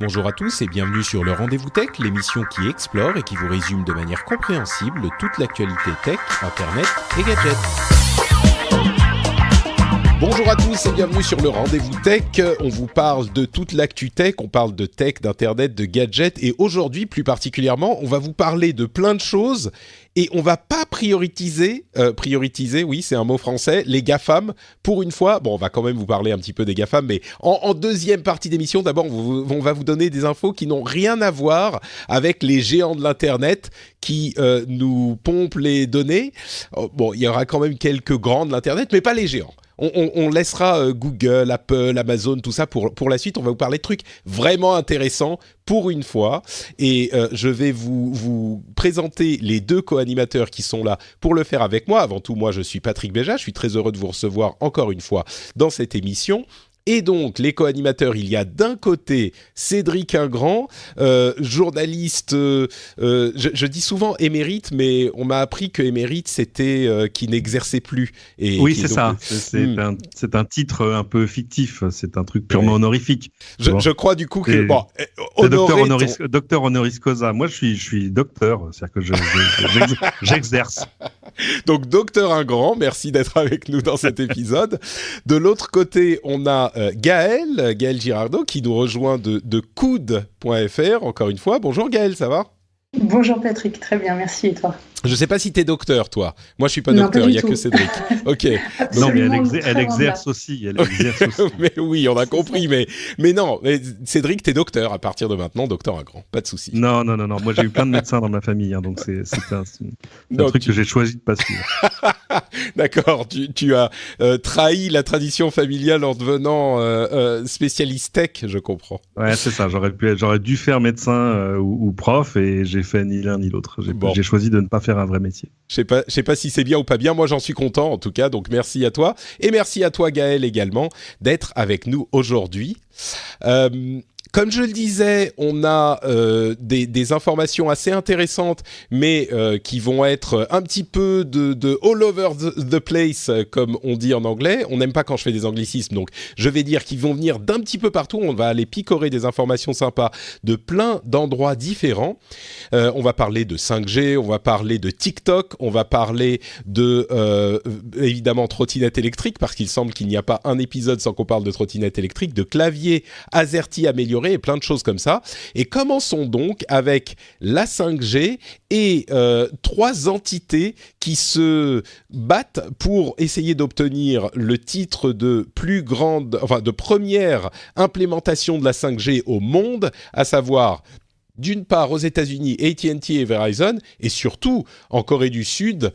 Bonjour à tous et bienvenue sur le Rendez-vous Tech, l'émission qui explore et qui vous résume de manière compréhensible toute l'actualité tech, internet et gadgets. Bonjour à tous et bienvenue sur le Rendez-vous Tech. On vous parle de toute l'actu tech, on parle de tech, d'internet, de gadgets et aujourd'hui plus particulièrement, on va vous parler de plein de choses et on va pas prioriser, oui c'est un mot français, les GAFAM pour une fois. Bon, on va quand même vous parler un petit peu des GAFAM, mais en deuxième partie d'émission, d'abord on va vous donner des infos qui n'ont rien à voir avec les géants de l'internet qui nous pompent les données. Bon, il y aura quand même quelques grands de l'internet, mais pas les géants. On laissera Google, Apple, Amazon, tout ça pour la suite. On va vous parler de trucs vraiment intéressants pour une fois. Et je vais vous présenter les deux co-animateurs qui sont là pour le faire avec moi. Avant tout, moi, je suis Patrick Béja. Je suis très heureux de vous recevoir encore une fois dans cette émission. Et donc, les co-animateurs, il y a d'un côté Cédric Ingrand, journaliste, je dis souvent émérite, mais on m'a appris que émérite, c'était qui n'exerçait plus. Et oui, qui c'est donc, ça. C'est un titre un peu fictif, c'est un truc purement honorifique. Je crois du coup que... Bon, docteur honoris causa. Moi, je suis docteur, c'est-à-dire que j'exerce. Donc, docteur Ingrand, merci d'être avec nous dans cet épisode. De l'autre côté, on a Gaël Girardot qui nous rejoint de coude.fr, encore une fois. Bonjour Gaël, ça va ? Bonjour Patrick, très bien, merci et toi ? Je sais pas si t'es docteur, toi. Moi, je suis pas docteur, il y a que Cédric. Ok. Non, mais elle exerce aussi. Mais oui, on a compris. Mais non, Cédric, t'es docteur à partir de maintenant, docteur Ingrand. Pas de souci. Non. Moi, j'ai eu plein de médecins dans ma famille, donc c'est un truc que j'ai choisi de pas suivre. D'accord. Tu as trahi la tradition familiale en devenant spécialiste tech, je comprends. Ouais, c'est ça. J'aurais dû faire médecin ou prof, et j'ai fait ni l'un ni l'autre. J'ai choisi de ne pas faire un vrai métier. Je sais pas si c'est bien ou pas bien. Moi, j'en suis content, en tout cas. Donc, merci à toi. Et merci à toi, Gaël, également, d'être avec nous aujourd'hui. Comme je le disais, on a des informations assez intéressantes, mais qui vont être un petit peu de all over the place, comme on dit en anglais. On n'aime pas quand je fais des anglicismes, donc je vais dire qu'ils vont venir d'un petit peu partout. On va aller picorer des informations sympas de plein d'endroits différents. On va parler de 5G, on va parler de TikTok, on va parler de, évidemment, trottinette électrique, parce qu'il semble qu'il n'y a pas un épisode sans qu'on parle de trottinette électrique, de clavier AZERTY amélioré, et plein de choses comme ça. Et commençons donc avec la 5G et trois entités qui se battent pour essayer d'obtenir le titre de de première implémentation de la 5G au monde, à savoir d'une part aux États-Unis AT&T et Verizon, et surtout en Corée du Sud,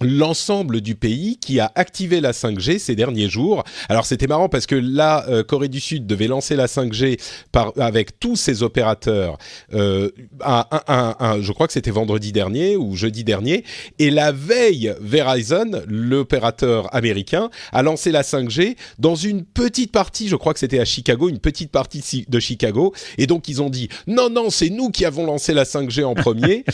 l'ensemble du pays qui a activé la 5G ces derniers jours. Alors c'était marrant parce que la Corée du Sud devait lancer la 5G avec tous ses opérateurs je crois que c'était vendredi dernier ou jeudi dernier, et la veille Verizon, l'opérateur américain, a lancé la 5G dans une petite partie, je crois que c'était à Chicago, une petite partie de Chicago, et donc ils ont dit non, c'est nous qui avons lancé la 5G en premier.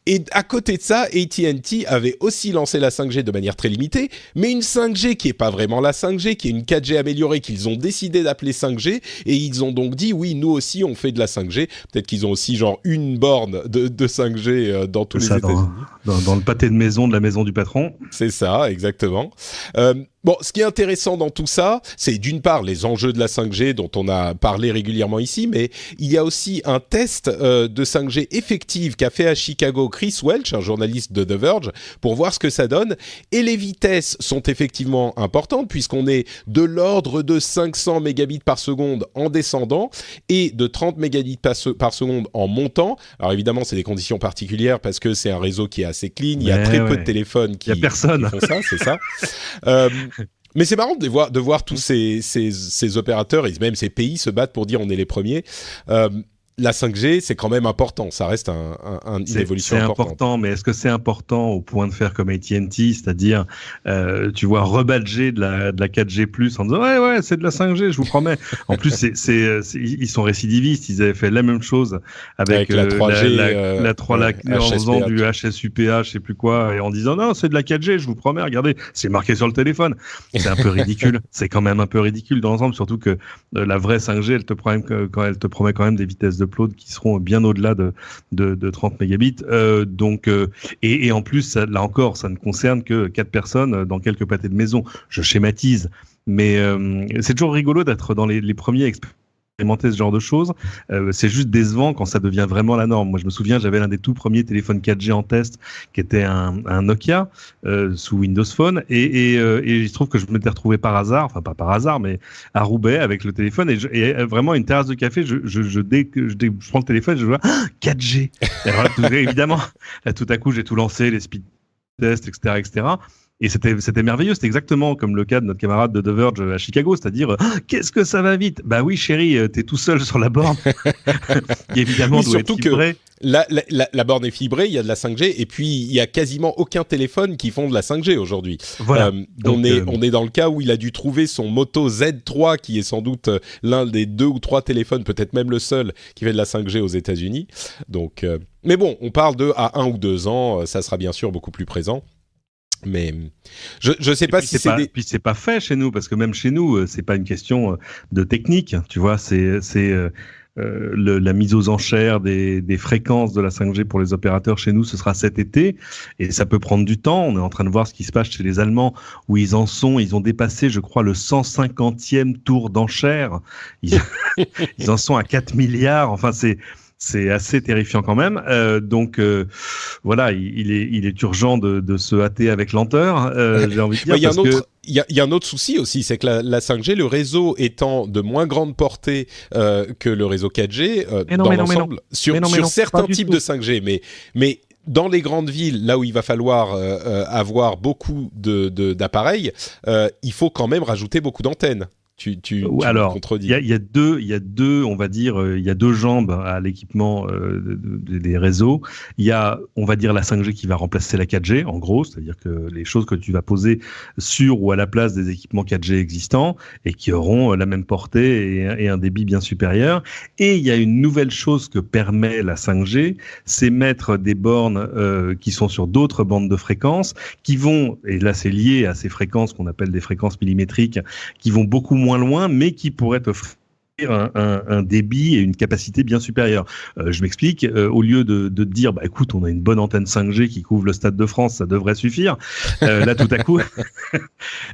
Et à côté de ça, AT&T avait aussi lancé la 5G de manière très limitée, mais une 5G qui est pas vraiment la 5G, qui est une 4G améliorée qu'ils ont décidé d'appeler 5G, et ils ont donc dit oui, nous aussi on fait de la 5G. Peut-être qu'ils ont aussi genre une borne de 5G dans tous les États-Unis. Dans le pâté de maison de la maison du patron. C'est ça, exactement. Bon, ce qui est intéressant dans tout ça, c'est d'une part les enjeux de la 5G dont on a parlé régulièrement ici, mais il y a aussi un test de 5G effective qu'a fait à Chicago Chris Welch, un journaliste de The Verge, pour voir ce que ça donne. Et les vitesses sont effectivement importantes puisqu'on est de l'ordre de 500 mégabits par seconde en descendant et de 30 mégabits par seconde en montant. Alors évidemment, c'est des conditions particulières parce que c'est un réseau qui est assez clean. Il y a très peu de téléphones qui font ça, c'est ça. Mais c'est marrant de voir tous ces opérateurs et même ces pays se battre pour dire on est les premiers. la 5G, c'est quand même important. Ça reste une évolution importante. C'est important, mais est-ce que c'est important au point de faire comme AT&T, c'est-à-dire, tu vois, rebadger de la 4G+, en disant ouais, c'est de la 5G, je vous promets. En plus, ils sont récidivistes. Ils avaient fait la même chose avec la 3G, en faisant du HSUPA, je sais plus quoi, et en disant non, c'est de la 4G, je vous promets. Regardez, c'est marqué sur le téléphone. C'est un peu ridicule. C'est quand même un peu ridicule dans l'ensemble, surtout que la vraie 5G, elle te promet quand même des vitesses d'upload qui seront bien au-delà de 30 mégabits. Et en plus, là encore, ça ne concerne que 4 personnes dans quelques pâtés de maison. Je schématise, mais c'est toujours rigolo d'être dans les premiers à expérimenter ce genre de choses. C'est juste décevant quand ça devient vraiment la norme. Moi, je me souviens, j'avais l'un des tout premiers téléphones 4G en test, qui était un Nokia sous Windows Phone, et il se trouve que je me l'étais retrouvé par hasard, enfin pas par hasard, mais à Roubaix avec le téléphone, et vraiment une terrasse de café. Dès que je prends le téléphone, je vois 4G. Alors là, évidemment, là, tout à coup, j'ai tout lancé, les speed tests, etc. Et c'était merveilleux, c'était exactement comme le cas de notre camarade de The Verge à Chicago, c'est-à-dire qu'est-ce que ça va vite. Bah oui chérie, t'es tout seul sur la borne. Qui évidemment doit être fibré. La borne est fibrée, il y a de la 5G, et puis il y a quasiment aucun téléphone qui font de la 5G aujourd'hui. Voilà. On est dans le cas où il a dû trouver son Moto Z3, qui est sans doute l'un des 2 ou 3 téléphones, peut-être même le seul, qui fait de la 5G aux États-Unis. Donc, mais bon, on parle à 1 ou 2 ans, ça sera bien sûr beaucoup plus présent. Mais je sais pas si c'est puis c'est pas fait chez nous, parce que même chez nous c'est pas une question de technique, tu vois, c'est la mise aux enchères des fréquences de la 5G pour les opérateurs chez nous, ce sera cet été, et ça peut prendre du temps. On est en train de voir ce qui se passe chez les Allemands, où ils ont dépassé, je crois, le 150e tour d'enchères. Ils en sont à 4 milliards, enfin c'est assez terrifiant quand même. Voilà, il est urgent de se hâter avec lenteur, j'ai envie de dire. Il y a un autre souci aussi, c'est que la 5G, le réseau étant de moins grande portée que le réseau 4G, dans l'ensemble, sur certains types de 5G, mais dans les grandes villes, là où il va falloir avoir beaucoup d'appareils, il faut quand même rajouter beaucoup d'antennes. Alors, contredis. Il y a deux, on va dire, il y a 2 jambes à l'équipement des réseaux. Il y a, on va dire, la 5G qui va remplacer la 4G, en gros, c'est-à-dire que les choses que tu vas poser sur ou à la place des équipements 4G existants et qui auront la même portée et un débit bien supérieur. Et il y a une nouvelle chose que permet la 5G, c'est mettre des bornes qui sont sur d'autres bandes de fréquences, qui vont, et là c'est lié à ces fréquences qu'on appelle des fréquences millimétriques, qui vont beaucoup moins loin, mais qui pourrait offrir un débit et une capacité bien supérieure. Je m'explique, au lieu de dire, bah écoute, on a une bonne antenne 5G qui couvre le Stade de France, ça devrait suffire. Là, tout à coup,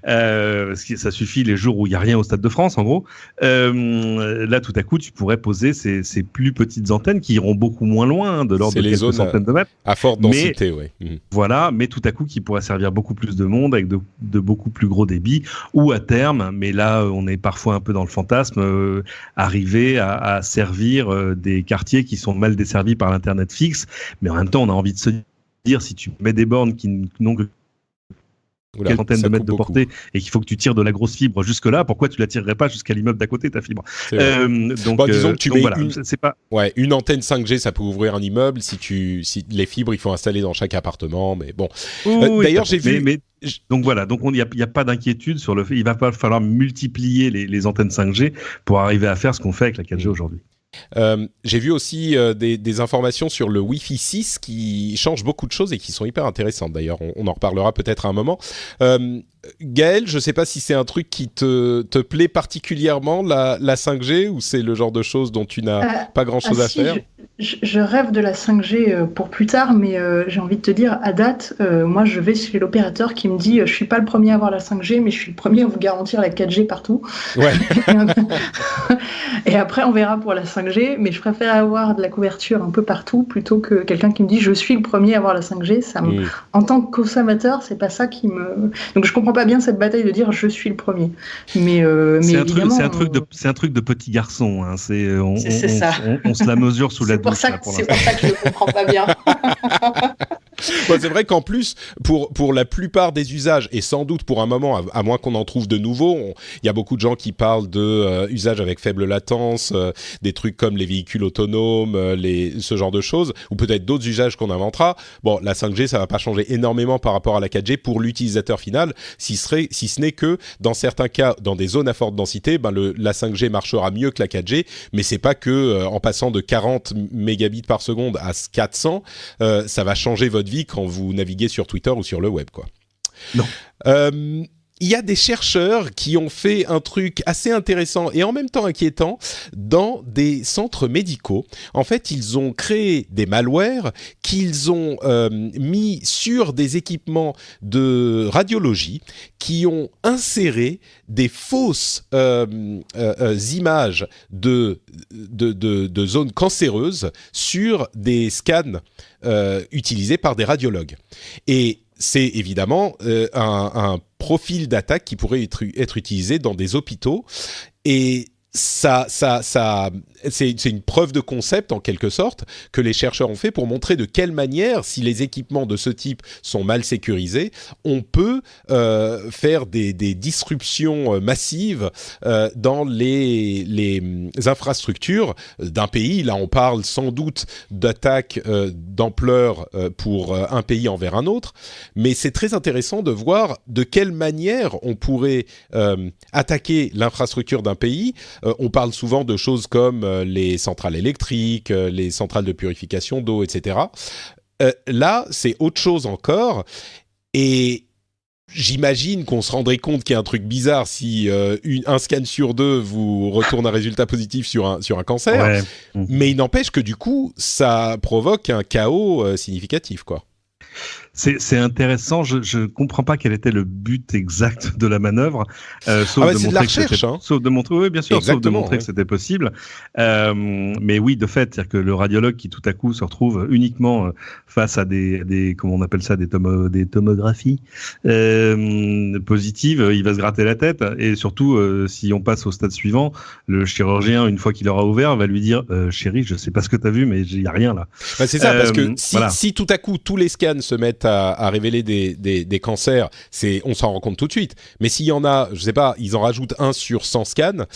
ça suffit les jours où il n'y a rien au Stade de France, en gros. Là, tout à coup, tu pourrais poser ces plus petites antennes qui iront beaucoup moins loin, de l'ordre de quelques centaines de mètres. À forte densité, oui. Voilà, mais tout à coup, qui pourraient servir beaucoup plus de monde avec de beaucoup plus gros débits, ou à terme, mais là, on est parfois un peu dans le fantasme, arriver à servir des quartiers qui sont mal desservis par l'internet fixe, mais en même temps on a envie de se dire, si tu mets des bornes qui n'ont que quelques centaines de mètres de portée et qu'il faut que tu tires de la grosse fibre jusque là, pourquoi tu la tirerais pas jusqu'à l'immeuble d'à côté, ta fibre? Disons que tu mets une antenne 5G, ça peut ouvrir un immeuble. Si les fibres, il faut installer dans chaque appartement, mais bon. D'ailleurs, j'ai vu. Donc voilà, donc il n'y a pas d'inquiétude sur le fait. Il va pas falloir multiplier les antennes 5G pour arriver à faire ce qu'on fait avec la 4G aujourd'hui. J'ai vu aussi des informations sur le Wi-Fi 6 qui changent beaucoup de choses et qui sont hyper intéressantes. D'ailleurs, on en reparlera peut-être à un moment. Gaël, je ne sais pas si c'est un truc qui te plaît particulièrement, la 5G, ou c'est le genre de choses dont tu n'as pas grand-chose à faire. Je rêve de la 5G pour plus tard, mais j'ai envie de te dire, à date, moi je vais chez l'opérateur qui me dit je suis pas le premier à avoir la 5G, mais je suis le premier à vous garantir la 4G partout. Ouais. Et après on verra pour la 5G, mais je préfère avoir de la couverture un peu partout plutôt que quelqu'un qui me dit je suis le premier à avoir la 5G. En tant que consommateur, c'est pas ça qui me... Donc je comprends pas bien cette bataille de dire je suis le premier. Mais évidemment... C'est un truc de petit garçon. Hein. C'est ça. On se la mesure sous la douche. C'est pour ça que je ne comprends pas bien. Bon, c'est vrai qu'en plus, pour la plupart des usages, et sans doute pour un moment, à moins qu'on en trouve de nouveaux, il y a beaucoup de gens qui parlent de usages avec faible latence, des trucs comme les véhicules autonomes, ce genre de choses, ou peut-être d'autres usages qu'on inventera. Bon, la 5G, ça va pas changer énormément par rapport à la 4G pour l'utilisateur final, si ce n'est que, dans certains cas, dans des zones à forte densité, la 5G marchera mieux que la 4G, mais c'est pas que en passant de 40 mégabits par seconde à 400, ça va changer votre vie quand vous naviguez sur Twitter ou sur le web, quoi. Non. Il y a des chercheurs qui ont fait un truc assez intéressant et en même temps inquiétant dans des centres médicaux. En fait, ils ont créé des malwares qu'ils ont mis sur des équipements de radiologie qui ont inséré des fausses images de zones cancéreuses sur des scans utilisés par des radiologues. Et c'est évidemment un profil d'attaque qui pourrait être utilisé dans des hôpitaux. Et ça, c'est une preuve de concept en quelque sorte que les chercheurs ont fait pour montrer de quelle manière, si les équipements de ce type sont mal sécurisés, on peut faire des disruptions massives dans les infrastructures d'un pays. Là, on parle sans doute d'attaques d'ampleur pour un pays envers un autre, mais c'est très intéressant de voir de quelle manière on pourrait attaquer l'infrastructure d'un pays. On parle souvent de choses comme les centrales électriques, les centrales de purification d'eau, etc. Là, c'est autre chose encore. Et j'imagine qu'on se rendrait compte qu'il y a un truc bizarre si un scan sur 2 vous retourne un résultat positif sur un cancer. Ouais. Mais il n'empêche que du coup, ça provoque un chaos significatif, quoi. C'est intéressant. Je comprends pas quel était le but exact de la manœuvre, sauf de montrer que c'était, sauf de montrer, oui, bien sûr, exactement, sauf de montrer que c'était possible. Mais oui, de fait, c'est-à-dire que le radiologue qui tout à coup se retrouve uniquement face à des comment on appelle ça, des tomographies positives, il va se gratter la tête. Et surtout, si on passe au stade suivant, le chirurgien, une fois qu'il aura ouvert, va lui dire chérie, je sais pas ce que t'as vu, mais il y a rien là. Bah c'est ça, parce que si tout à coup tous les scans se mettent à révéler des cancers, on s'en rend compte tout de suite. Mais s'il y en a, je sais pas, ils en rajoutent 1 sur 100 scans,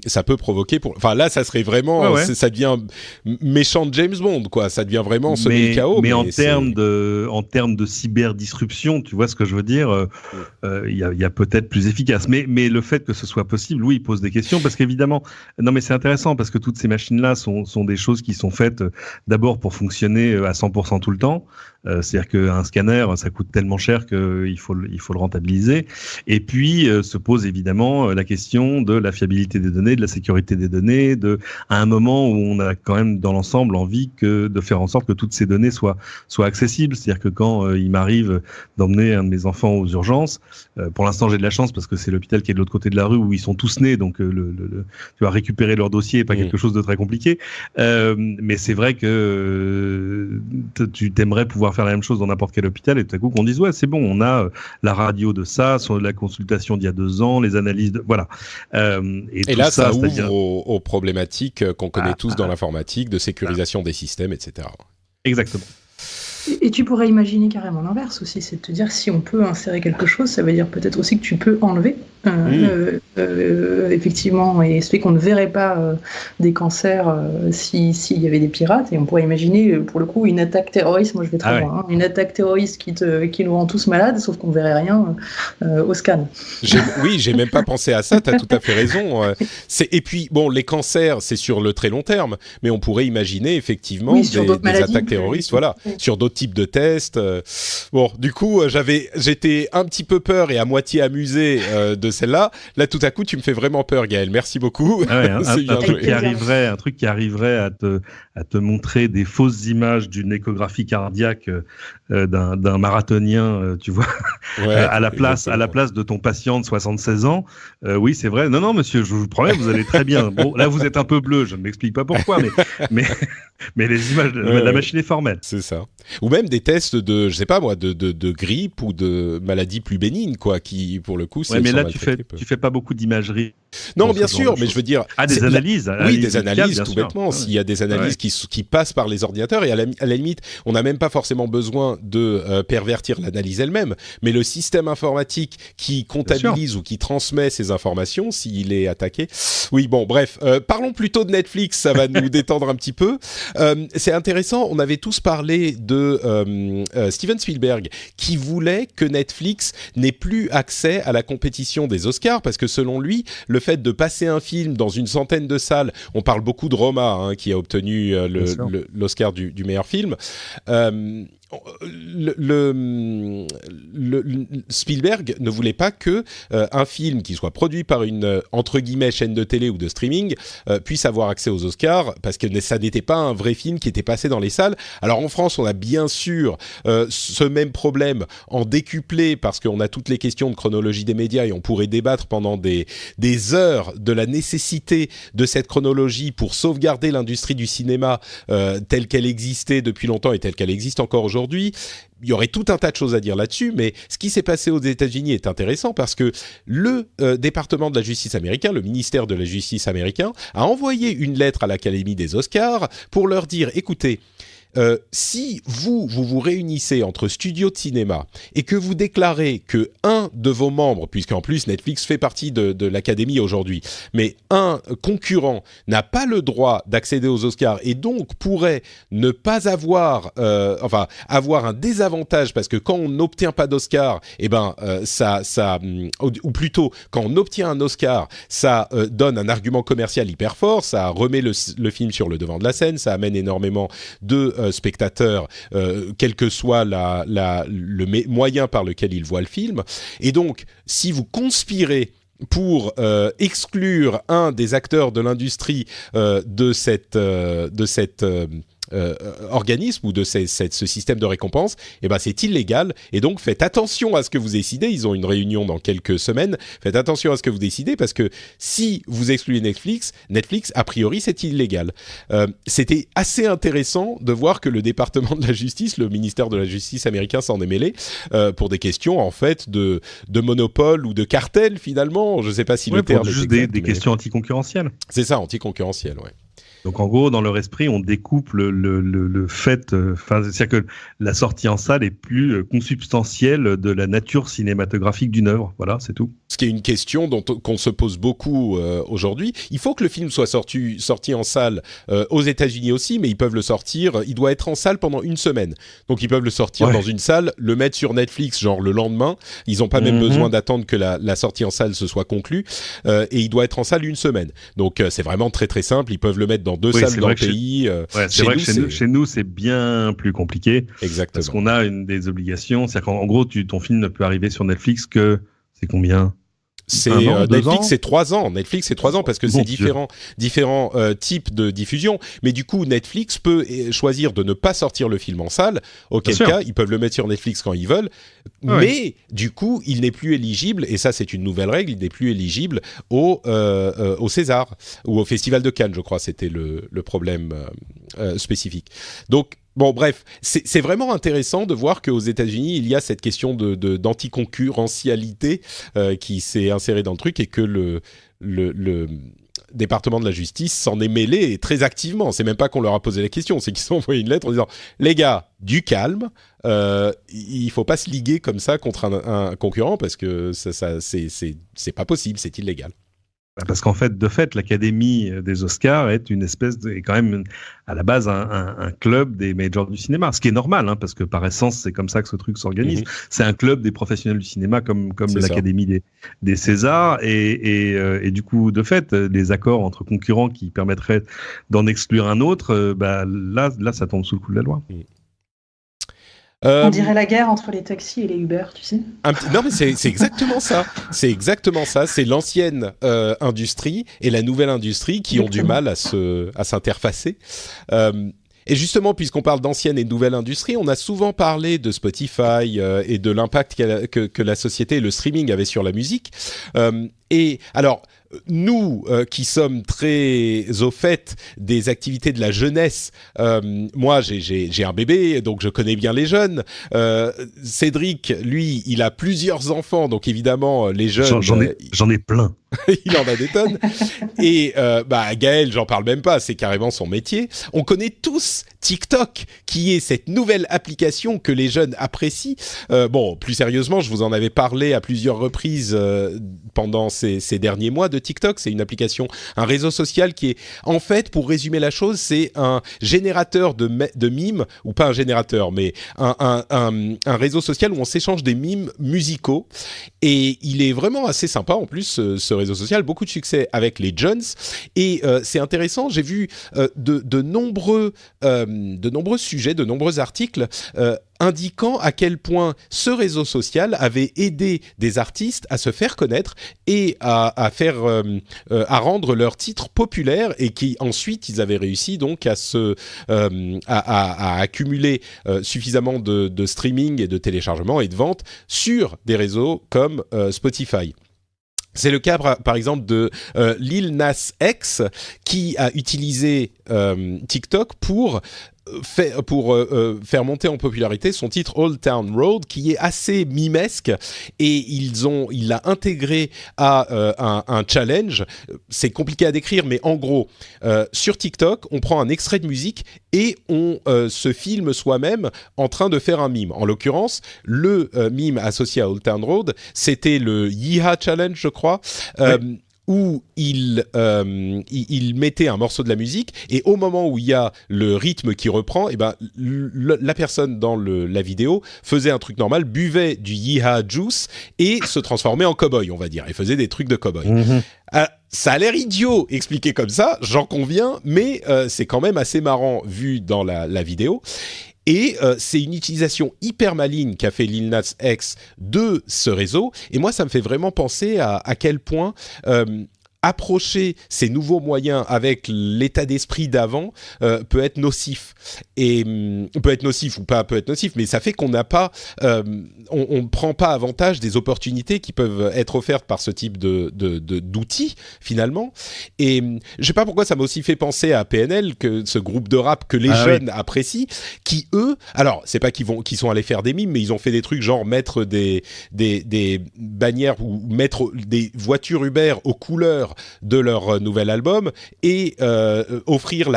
ça peut provoquer Enfin là, ça serait vraiment, ça devient méchant de James Bond, quoi. Ça devient vraiment semer le chaos. Mais en termes de cyberdisruption, tu vois ce que je veux dire, il y a peut-être plus efficace. Mais le fait que ce soit possible, oui, il pose des questions parce qu'évidemment, non mais c'est intéressant parce que toutes ces machines-là sont des choses qui sont faites d'abord pour fonctionner à 100% tout le temps. C'est-à-dire qu'un scanner, ça coûte tellement cher qu'il faut le rentabiliser. Et puis se pose évidemment la question de la fiabilité des données, de la sécurité des données, à un moment où on a quand même dans l'ensemble envie de faire en sorte que toutes ces données soient accessibles. C'est-à-dire que quand il m'arrive d'emmener un de mes enfants aux urgences, pour l'instant j'ai de la chance parce que c'est l'hôpital qui est de l'autre côté de la rue où ils sont tous nés, donc tu vas récupérer leur dossier est pas quelque chose de très compliqué. Mais c'est vrai que tu t'aimerais pouvoir faire la même chose dans n'importe quel hôpital et tout à coup qu'on dise ouais c'est bon, on a la radio de ça, sur la consultation d'il y a 2 ans, les analyses de voilà. Et là ça ouvre aux problématiques qu'on connaît tous dans l'informatique, de sécurisation des systèmes, etc. Exactement. Et tu pourrais imaginer carrément l'inverse aussi, c'est de te dire si on peut insérer quelque chose, ça veut dire peut-être aussi que tu peux enlever effectivement, et ce fait qu'on ne verrait pas des cancers s'il y avait des pirates, et on pourrait imaginer pour le coup une attaque terroriste, moi je vais très loin, une attaque terroriste qui nous rend tous malades, sauf qu'on ne verrait rien au scan. J'ai même pas pensé à ça, tu as tout à fait raison. Et puis bon, les cancers c'est sur le très long terme, mais on pourrait imaginer effectivement des attaques terroristes, voilà, sur d'autres types de tests. Bon, du coup j'étais un petit peu peur et à moitié amusé de celle-là. Là, tout à coup, tu me fais vraiment peur, Gaël. Merci beaucoup. Un truc qui arriverait à te montrer des fausses images d'une échographie cardiaque d'un marathonien, tu vois, à la place de ton patient de 76 ans. Oui, c'est vrai. Non, monsieur, je vous promets, vous allez très bien. Bon, là, vous êtes un peu bleu. Je ne m'explique pas pourquoi, mais les images, la machine est formelle. C'est ça. Ou même des tests de, je sais pas moi, de grippe ou de maladies plus bénignes, quoi, qui, pour le coup, mais là, tu fais pas beaucoup d'imagerie Non, bien sûr, mais je veux dire... des analyses. Oui, des analyses, tout bêtement. S'il y a des analyses qui passent par les ordinateurs, et à la limite, on n'a même pas forcément besoin de pervertir l'analyse elle-même, mais le système informatique qui comptabilise ou qui transmet ces informations, s'il est attaqué... Oui, bon, bref, parlons plutôt de Netflix, ça va nous détendre un petit peu. C'est intéressant, on avait tous parlé de Steven Spielberg, qui voulait que Netflix n'ait plus accès à la compétition des Oscars, parce que selon lui, le fait de passer un film dans une centaine de salles, on parle beaucoup de Roma, qui a obtenu l'Oscar du meilleur film, Spielberg ne voulait pas que un film qui soit produit par une entre guillemets chaîne de télé ou de streaming puisse avoir accès aux Oscars, parce que ça n'était pas un vrai film qui était passé dans les salles. Alors en France, on a bien sûr ce même problème en décuplé, parce qu'on a toutes les questions de chronologie des médias, et on pourrait débattre pendant des heures de la nécessité de cette chronologie pour sauvegarder l'industrie du cinéma telle qu'elle existait depuis longtemps et telle qu'elle existe encore aujourd'hui. Il y aurait tout un tas de choses à dire là-dessus, mais ce qui s'est passé aux États-Unis est intéressant, parce que le département de la justice américain, le ministère de la justice américain, a envoyé une lettre à l'Académie des Oscars pour leur dire, écoutez, si vous réunissez entre studios de cinéma et que vous déclarez que un de vos membres, puisqu'en plus Netflix fait partie de l'Académie aujourd'hui, mais un concurrent n'a pas le droit d'accéder aux Oscars et donc pourrait ne pas avoir, avoir un désavantage, parce que quand on n'obtient pas d'Oscar, ou plutôt quand on obtient un Oscar, ça donne un argument commercial hyper fort, ça remet le film sur le devant de la scène, ça amène énormément de spectateurs, quel que soit le moyen par lequel ils voient le film. Et donc, si vous conspirez pour exclure un des acteurs de l'industrie de cet organisme ou de ce système de récompense, c'est illégal, et donc faites attention à ce que vous décidez. Ils ont une réunion dans quelques semaines. Faites attention à ce que vous décidez, parce que si vous excluez Netflix, a priori, c'est illégal. C'était assez intéressant de voir que le département de la justice, le ministère de la justice américain, s'en est mêlé pour des questions en fait de monopole ou de cartel, finalement. Je ne sais pas si le terme est juste des questions anticoncurrentielles. C'est ça, anticoncurrentielles, ouais. Donc en gros, dans leur esprit, on découpe le fait, c'est-à-dire que la sortie en salle est plus consubstantielle de la nature cinématographique d'une œuvre. Voilà, c'est tout. Ce qui est une question qu'on se pose beaucoup aujourd'hui. Il faut que le film soit sorti en salle aux États-Unis aussi, mais ils peuvent le sortir. Il doit être en salle pendant une semaine. Donc ils peuvent le sortir dans une salle, le mettre sur Netflix, genre le lendemain. Ils n'ont pas même besoin d'attendre que la sortie en salle se soit conclue. Et il doit être en salle une semaine. Donc c'est vraiment très très simple. Ils peuvent le mettre dans deux salles dans le pays. C'est vrai que chez nous, c'est bien plus compliqué. Exactement. Parce qu'on a des obligations. C'est-à-dire qu'en gros, ton film ne peut arriver sur Netflix que... C'est combien ? Netflix, c'est 3 ans. Netflix, c'est 3 ans, parce que c'est différents types de diffusion. Mais du coup, Netflix peut choisir de ne pas sortir le film en salle. Auquel cas, ils peuvent le mettre sur Netflix quand ils veulent. Ouais. Mais du coup, il n'est plus éligible, et ça, c'est une nouvelle règle, il n'est plus éligible au César ou au Festival de Cannes, je crois. C'était le problème spécifique. Donc, bon, bref, c'est vraiment intéressant de voir qu'aux États-Unis, il y a cette question d'anticoncurrentialité qui s'est insérée dans le truc, et que le département de la justice s'en est mêlé, et très activement. C'est même pas qu'on leur a posé la question, c'est qu'ils ont envoyé une lettre en disant « Les gars, du calme, il faut pas se liguer comme ça contre un concurrent, parce que c'est pas possible, c'est illégal. » Parce qu'en fait, l'Académie des Oscars est quand même à la base un club des majors du cinéma, ce qui est normal, parce que par essence, c'est comme ça que ce truc s'organise. C'est un club des professionnels du cinéma, comme l'Académie des Césars, et du coup, de fait, les accords entre concurrents qui permettraient d'en exclure un autre, là, ça tombe sous le coup de la loi. On dirait la guerre entre les taxis et les Uber, tu sais. Non, mais c'est exactement ça. C'est exactement ça. C'est l'ancienne industrie et la nouvelle industrie qui ont du mal à s'interfacer. Et justement, puisqu'on parle d'ancienne et de nouvelle industrie, on a souvent parlé de Spotify et de l'impact que la société et le streaming avaient sur la musique. Et alors, nous qui sommes très au fait des activités de la jeunesse, moi j'ai un bébé, donc je connais bien les jeunes. Cédric, lui, il a plusieurs enfants, donc évidemment les jeunes... J'en ai plein. Il en a des tonnes. Et Gaël, j'en parle même pas, c'est carrément son métier. On connaît tous TikTok, qui est cette nouvelle application que les jeunes apprécient. Plus sérieusement, je vous en avais parlé à plusieurs reprises pendant ces derniers mois de TikTok. C'est une application, un réseau social qui est, en fait, pour résumer la chose, c'est un générateur de mimes, ou pas un générateur, mais un réseau social où on s'échange des mimes musicaux. Et il est vraiment assez sympa, en plus, ce réseau social, beaucoup de succès avec les jeunes. Et c'est intéressant, j'ai vu de nombreux sujets, de nombreux articles indiquant à quel point ce réseau social avait aidé des artistes à se faire connaître et à rendre leurs titres populaires, et qui ensuite ils avaient réussi donc à accumuler suffisamment de streaming et de téléchargement et de ventes sur des réseaux comme Spotify. C'est le cas, par exemple, de Lil Nas X, qui a utilisé TikTok pour faire monter en popularité son titre Old Town Road, qui est assez mimesque, et il l'a intégré à un challenge. C'est compliqué à décrire, mais en gros, sur TikTok, on prend un extrait de musique et on se filme soi-même en train de faire un mime. En l'occurrence, le mime associé à Old Town Road, c'était le Yeehaw Challenge, je crois. Ouais. Où il mettait un morceau de la musique, et au moment où il y a le rythme qui reprend, la personne dans la vidéo faisait un truc normal, buvait du Yeehaw Juice et se transformait en cow-boy, on va dire, et faisait des trucs de cow-boy. Mm-hmm. Ça a l'air idiot expliqué comme ça, j'en conviens, mais c'est quand même assez marrant vu dans la vidéo. Et c'est une utilisation hyper maligne qu'a fait Lil Nas X de ce réseau. Et moi, ça me fait vraiment penser à quel point approcher ces nouveaux moyens avec l'état d'esprit d'avant peut être nocif. Et peut être nocif ou pas peut être nocif, mais ça fait qu'on n'a pas, on prend pas avantage des opportunités qui peuvent être offertes par ce type d'outils finalement. Et je sais pas pourquoi ça m'a aussi fait penser à PNL, que ce groupe de rap que les jeunes apprécient, qui eux, alors c'est pas qu'ils sont allés faire des mimes, mais ils ont fait des trucs genre mettre des bannières ou mettre des voitures Uber aux couleurs de leur nouvel album, et offrir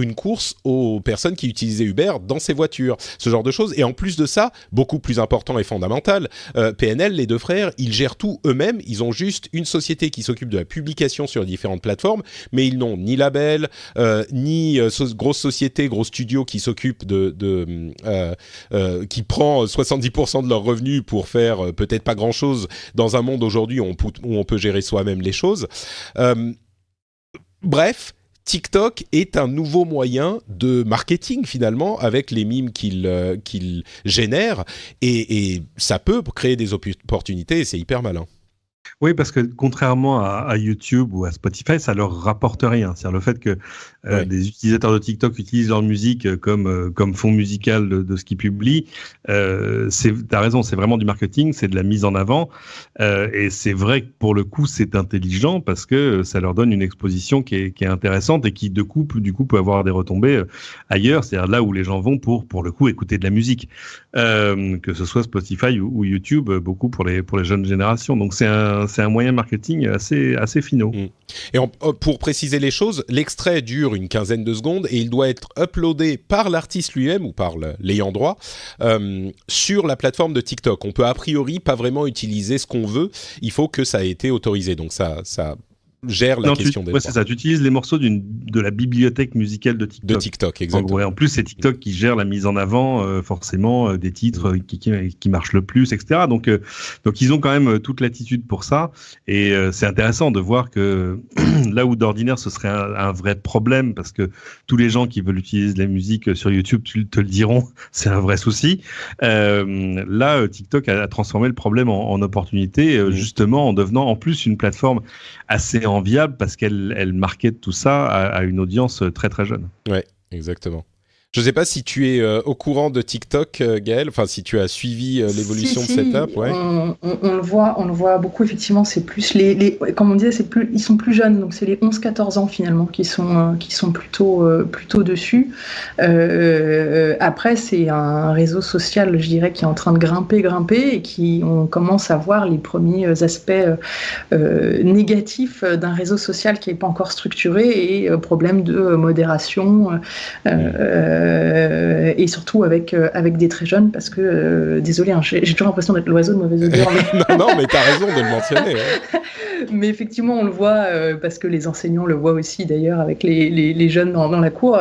une course aux personnes qui utilisaient Uber dans ces voitures, ce genre de choses. Et en plus de ça, beaucoup plus important et fondamental, PNL, les deux frères, ils gèrent tout eux-mêmes. Ils ont juste une société qui s'occupe de la publication sur différentes plateformes, mais ils n'ont ni label, ni grosse société, gros studio qui s'occupe qui prend 70% de leurs revenus pour faire peut-être pas grand-chose dans un monde aujourd'hui où on peut gérer soi-même les choses. Bref, TikTok est un nouveau moyen de marketing finalement, avec les mimes qu'il génère, et ça peut créer des opportunités, et c'est hyper malin. Oui, parce que contrairement à YouTube ou à Spotify, ça leur rapporte rien. C'est-à-dire le fait que des utilisateurs de TikTok utilisent leur musique comme fond musical de ce qu'ils publient. T'as raison, c'est vraiment du marketing, c'est de la mise en avant. Et c'est vrai que pour le coup, c'est intelligent parce que ça leur donne une exposition qui est intéressante, et qui du coup peut avoir des retombées ailleurs. C'est-à-dire là où les gens vont pour le coup écouter de la musique, que ce soit Spotify ou YouTube, beaucoup pour les jeunes générations. Donc c'est un moyen marketing assez finaux. Et pour préciser les choses, l'extrait dure une quinzaine de secondes, et il doit être uploadé par l'artiste lui-même ou par l'ayant droit sur la plateforme de TikTok. On peut a priori pas vraiment utiliser ce qu'on veut, il faut que ça ait été autorisé. Donc ça gère la question des droits. C'est ça, tu utilises les morceaux de la bibliothèque musicale de TikTok. De TikTok, exactement. En plus, c'est TikTok qui gère la mise en avant, forcément, des titres qui marchent le plus, etc. Donc ils ont quand même toute l'attitude pour ça. Et c'est intéressant de voir que là où d'ordinaire, ce serait un vrai problème, parce que tous les gens qui veulent utiliser de la musique sur YouTube te le diront, c'est un vrai souci. Là, TikTok a transformé le problème en opportunité, justement en devenant en plus une plateforme assez enviable, parce qu'elle market tout ça à une audience très très jeune. Ouais, exactement. Je ne sais pas si tu es au courant de TikTok, Gaël, enfin si tu as suivi l'évolution de cette app. Ouais. On le voit beaucoup, effectivement, c'est plus comme on disait, ils sont plus jeunes, donc c'est les 11-14 ans finalement qui sont plutôt dessus. Après, c'est un réseau social, je dirais, qui est en train de grimper et on commence à voir les premiers aspects négatifs d'un réseau social qui n'est pas encore structuré et problème de modération. Et surtout avec des très jeunes, parce que, désolé, j'ai toujours l'impression d'être l'oiseau de mauvaise augure. Mais... non, mais t'as raison de le mentionner. Ouais. Mais effectivement, on le voit, parce que les enseignants le voient aussi, d'ailleurs, avec les jeunes dans la cour.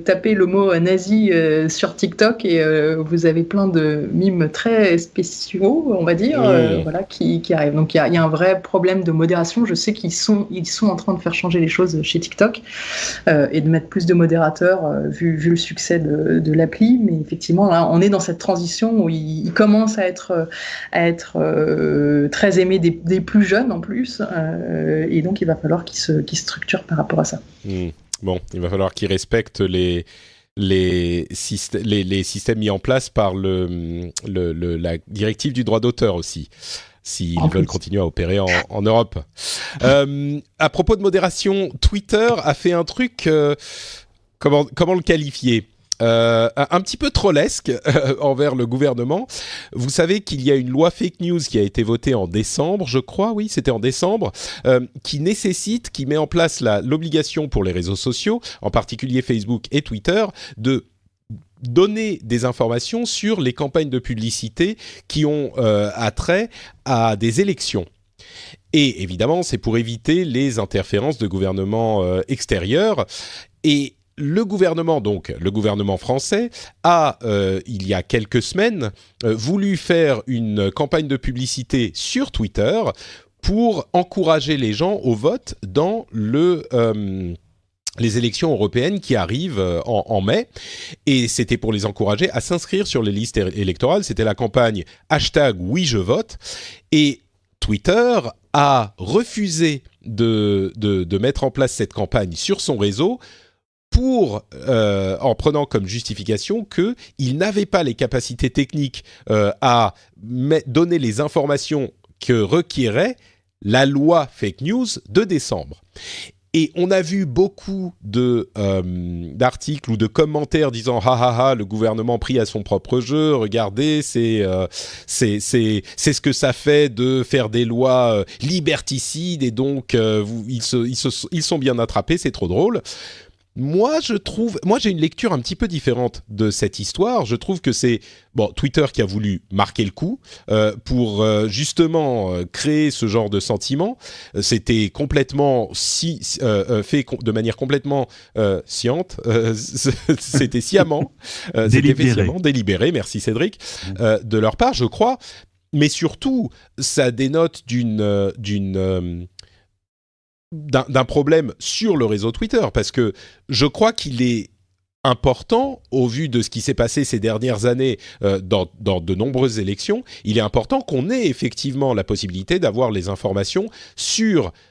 Tapez le mot nazi sur TikTok et vous avez plein de mimes très spéciaux, on va dire, voilà, qui arrivent. Donc il y a un vrai problème de modération. Je sais qu'ils sont en train de faire changer les choses chez TikTok et de mettre plus de modérateurs, vu le succès de l'appli. Mais effectivement, là, on est dans cette transition où il commence à être très aimé des plus jeunes en plus. Et donc il va falloir qu'il se structure par rapport à ça. Bon, il va falloir qu'il respecte les systèmes mis en place par la directive du droit d'auteur aussi, s'ils veulent continuer à opérer en Europe. À propos de modération, Twitter a fait un truc, comment le qualifier ? Un petit peu trollesque envers le gouvernement. Vous savez qu'il y a une loi fake news qui a été votée en décembre, je crois, oui, c'était en décembre, qui met en place l'obligation pour les réseaux sociaux, en particulier Facebook et Twitter, de donner des informations sur les campagnes de publicité qui ont attrait à des élections. Et évidemment, c'est pour éviter les interférences de gouvernements extérieurs. Et le gouvernement français a, il y a quelques semaines, voulu faire une campagne de publicité sur Twitter pour encourager les gens au vote dans les élections européennes qui arrivent en mai. Et c'était pour les encourager à s'inscrire sur les listes électorales. C'était la campagne #WiJeVote. Et Twitter a refusé de mettre en place cette campagne sur son réseau en prenant comme justification qu'il n'avait pas les capacités techniques à donner les informations que requérait la loi fake news de décembre. Et on a vu beaucoup d'articles ou de commentaires disant « Ha ha ha, le gouvernement pris à son propre jeu, regardez, c'est ce que ça fait de faire des lois liberticides et donc ils sont bien attrapés, c'est trop drôle ». Moi, j'ai une lecture un petit peu différente de cette histoire. Je trouve que c'est Twitter qui a voulu marquer le coup pour justement créer ce genre de sentiment. C'était complètement fait de manière complètement sciente. C'était sciemment, délibéré. Merci Cédric, de leur part, je crois. Mais surtout, ça dénote d'un problème sur le réseau Twitter, parce que je crois qu'il est important, au vu de ce qui s'est passé ces dernières années dans de nombreuses élections, il est important qu'on ait effectivement la possibilité d'avoir les informations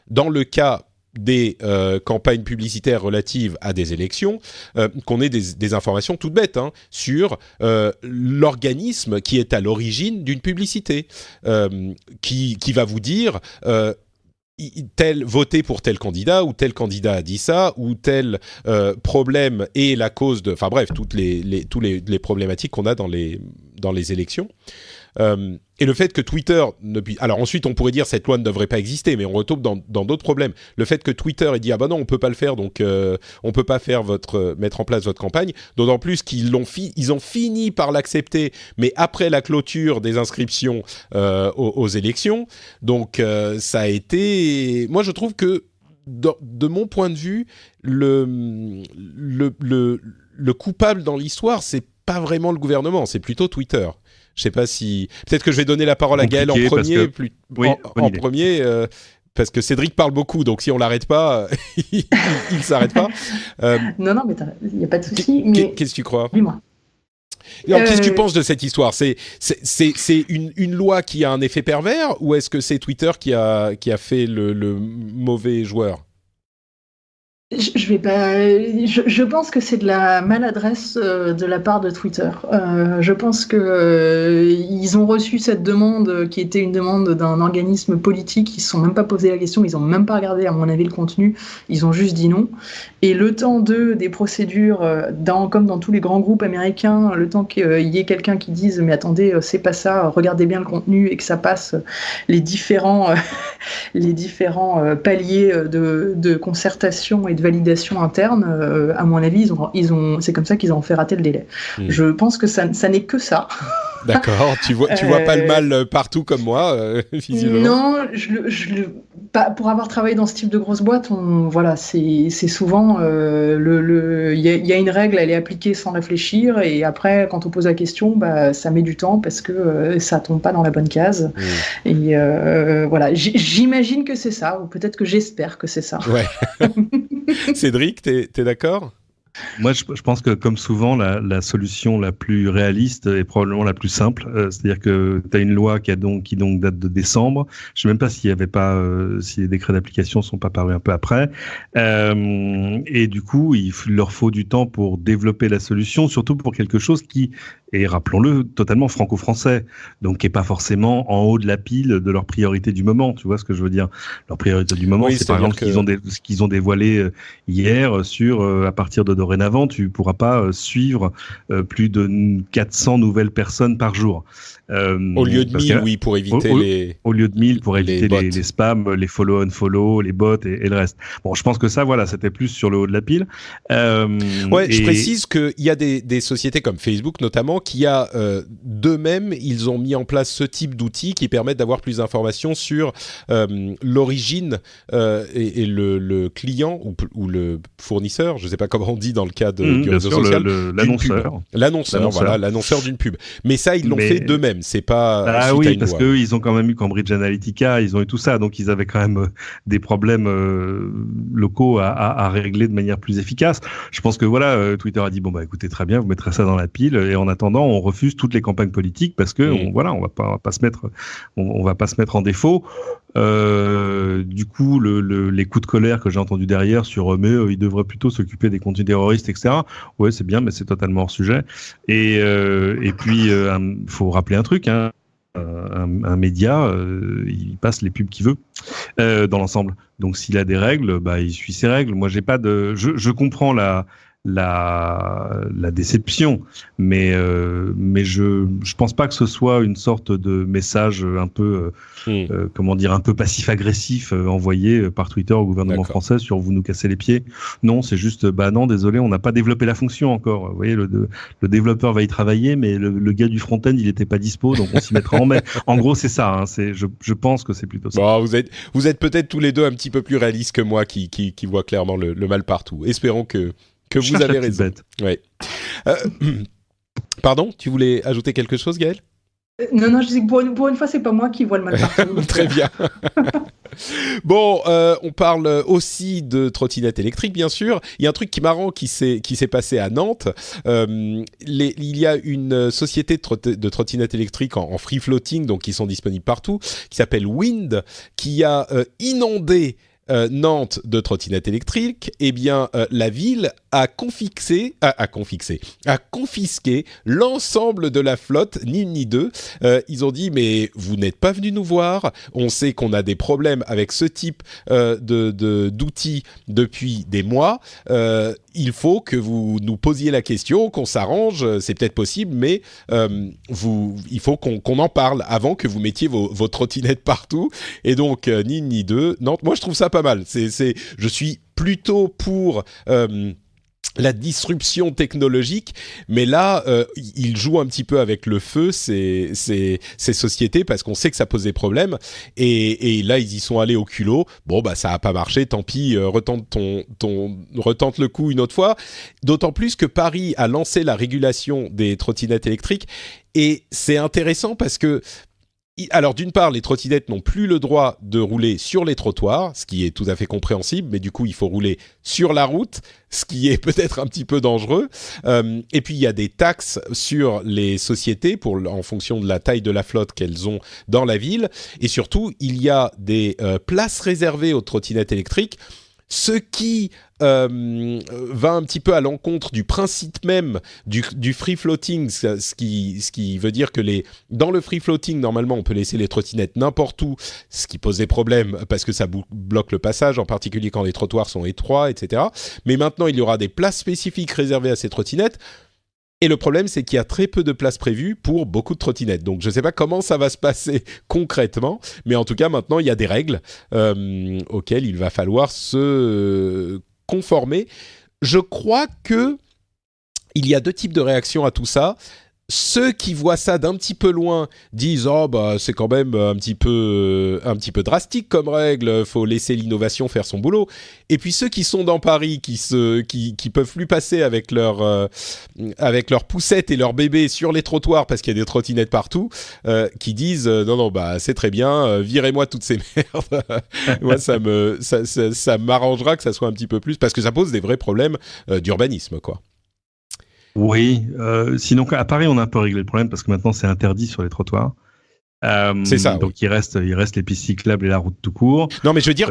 dans le cas des campagnes publicitaires relatives à des élections, qu'on ait des informations toutes bêtes sur l'organisme qui est à l'origine d'une publicité, qui va vous dire voter pour tel candidat, ou tel candidat a dit ça, ou tel problème est la cause de... Enfin bref, toutes les problématiques qu'on a dans les élections. Et le fait que Twitter... Alors ensuite, on pourrait dire cette loi ne devrait pas exister, mais on retombe dans d'autres problèmes. Le fait que Twitter ait dit « Ah ben non, on ne peut pas le faire, donc on ne peut pas mettre en place votre campagne », d'autant plus qu'ils ont fini par l'accepter, mais après la clôture des inscriptions aux élections. Donc ça a été... Moi, je trouve que, de mon point de vue, le coupable dans l'histoire, c'est pas vraiment le gouvernement, c'est plutôt Twitter. Je sais pas si... Peut-être que je vais donner la parole à Gaël en premier, premier parce que Cédric parle beaucoup, donc si on l'arrête pas, il s'arrête pas. Non, mais il n'y a pas de souci. Qu'est-ce que tu crois ? Dis-moi. Qu'est-ce que tu penses de cette histoire ? C'est une loi qui a un effet pervers, ou est-ce que c'est Twitter qui a fait le mauvais joueur ? Je vais pas. Je pense que c'est de la maladresse de la part de Twitter. Je pense que ils ont reçu cette demande qui était une demande d'un organisme politique. Ils se sont même pas posé la question. Ils ont même pas regardé, à mon avis, le contenu. Ils ont juste dit non. Et le temps des procédures, comme dans tous les grands groupes américains, le temps qu'il y ait quelqu'un qui dise mais attendez, c'est pas ça. Regardez bien le contenu et que ça passe les différents paliers de concertation et de validation interne, à mon avis, c'est comme ça qu'ils ont fait rater le délai. Je pense que ça n'est que ça. D'accord, tu vois pas le mal partout comme moi, visiblement. Non, pour avoir travaillé dans ce type de grosse boîte, c'est souvent il y a une règle, elle est appliquée sans réfléchir, et après, quand on pose la question, ça met du temps parce que ça tombe pas dans la bonne case. Et voilà, j'imagine que c'est ça, ou peut-être que j'espère que c'est ça. Ouais. Cédric, t'es d'accord ? Moi, je pense que, comme souvent, la solution la plus réaliste est probablement la plus simple. C'est-à-dire que tu as une loi qui donc date de décembre. Je sais même pas s'il y avait pas, si les décrets d'application sont pas parus un peu après. Et du coup, il leur faut du temps pour développer la solution, surtout pour quelque chose qui est, rappelons-le, totalement franco-français. Donc, qui est pas forcément en haut de la pile de leur priorité du moment. Tu vois ce que je veux dire? Leur priorité du moment, c'est par exemple ce qu'ils ont dévoilé hier sur, à partir de dorénavant, tu pourras pas suivre plus de 400 nouvelles personnes par jour. Au lieu de 1000, oui, pour éviter au lieu de 1000, pour éviter les spams, les follow-unfollow, les bots et le reste. Bon, je pense que ça, voilà, c'était plus sur le haut de la pile. Je précise qu'il y a des sociétés comme Facebook, notamment, qui d'eux-mêmes, ils ont mis en place ce type d'outils qui permettent d'avoir plus d'informations sur l'origine et le client ou le fournisseur, je ne sais pas comment on dit dans le cas du réseau social. L'annonceur, voilà, l'annonceur d'une pub. Mais ça, ils l'ont fait d'eux-mêmes. C'est pas. Ah oui, parce qu'eux, ils ont quand même eu Cambridge Analytica, ils ont eu tout ça, donc ils avaient quand même des problèmes locaux à régler de manière plus efficace. Je pense que voilà, Twitter a dit bon bah écoutez, très bien, vous mettrez ça dans la pile, et en attendant, on refuse toutes les campagnes politiques parce que on va pas se mettre en défaut. Du coup, les coups de colère que j'ai entendus derrière sur mais ils devraient plutôt s'occuper des contenus terroristes, etc. Ouais, c'est bien, mais c'est totalement hors sujet. Et puis, faut rappeler un truc, hein. Un média, il passe les pubs qu'il veut dans l'ensemble. Donc, s'il a des règles, il suit ses règles. Moi, j'ai pas de. Je comprends la déception, mais je pense pas que ce soit une sorte de message un peu un peu passif-agressif envoyé par Twitter au gouvernement français sur vous nous cassez les pieds. Non, c'est juste non, désolé, on n'a pas développé la fonction encore. Vous voyez, le développeur va y travailler, mais le gars du front-end il était pas dispo, donc on s'y mettra en mai. En gros, c'est ça. Hein, je pense que c'est plutôt ça. Bon, vous êtes peut-être tous les deux un petit peu plus réalistes que moi, qui voient clairement le mal partout. Espérons que vous avez raison. Ouais. Pardon, tu voulais ajouter quelque chose, Gaël ? Non, je dis que pour une fois, c'est pas moi qui vois le mal partout. Très bien. Bon, on parle aussi de trottinettes électriques, bien sûr. Il y a un truc qui est marrant qui s'est passé à Nantes. Il y a une société de trottinettes électriques en free floating, donc qui sont disponibles partout, qui s'appelle Wind, qui a inondé Nantes de trottinettes électriques. Eh bien, la ville a confisqué l'ensemble de la flotte, ni une ni deux. Ils ont dit, mais vous n'êtes pas venus nous voir, on sait qu'on a des problèmes avec ce type d'outils depuis des mois, il faut que vous nous posiez la question, qu'on s'arrange, c'est peut-être possible, mais il faut qu'on en parle avant que vous mettiez vos trottinettes partout. Et donc, ni une ni deux, Nantes, moi je trouve ça pas mal. Je suis plutôt pour la disruption technologique, mais là, ils jouent un petit peu avec le feu, ces sociétés, parce qu'on sait que ça pose des problèmes, et là, ils y sont allés au culot. Bon, ça n'a pas marché, tant pis, retente le coup une autre fois, d'autant plus que Paris a lancé la régulation des trottinettes électriques, et c'est intéressant parce que alors, d'une part, les trottinettes n'ont plus le droit de rouler sur les trottoirs, ce qui est tout à fait compréhensible, mais du coup, il faut rouler sur la route, ce qui est peut-être un petit peu dangereux. Et puis, il y a des taxes sur les sociétés en fonction de la taille de la flotte qu'elles ont dans la ville. Et surtout, il y a des places réservées aux trottinettes électriques ce qui va un petit peu à l'encontre du principe même du free floating, ce qui veut dire que dans le free floating, normalement, on peut laisser les trottinettes n'importe où, ce qui pose des problèmes parce que ça bloque le passage, en particulier quand les trottoirs sont étroits, etc. Mais maintenant, il y aura des places spécifiques réservées à ces trottinettes. Et le problème, c'est qu'il y a très peu de places prévues pour beaucoup de trottinettes. Donc, je ne sais pas comment ça va se passer concrètement, mais en tout cas, maintenant, il y a des règles auxquelles il va falloir se conformer. Je crois qu'il y a 2 types de réactions à tout ça. Ceux qui voient ça d'un petit peu loin disent « Oh, bah, c'est quand même un petit peu drastique comme règle, faut laisser l'innovation faire son boulot. » Et puis ceux qui sont dans Paris, qui peuvent plus passer avec leurs poussettes et leurs bébés sur les trottoirs parce qu'il y a des trottinettes partout, qui disent « Non, bah, c'est très bien, virez-moi toutes ces merdes. » Moi, ça m'arrangera que ça soit un petit peu plus, parce que ça pose des vrais problèmes d'urbanisme, quoi. Oui, sinon à Paris on a un peu réglé le problème parce que maintenant c'est interdit sur les trottoirs. C'est ça. Donc il reste les pistes cyclables et la route tout court. Non, mais je veux dire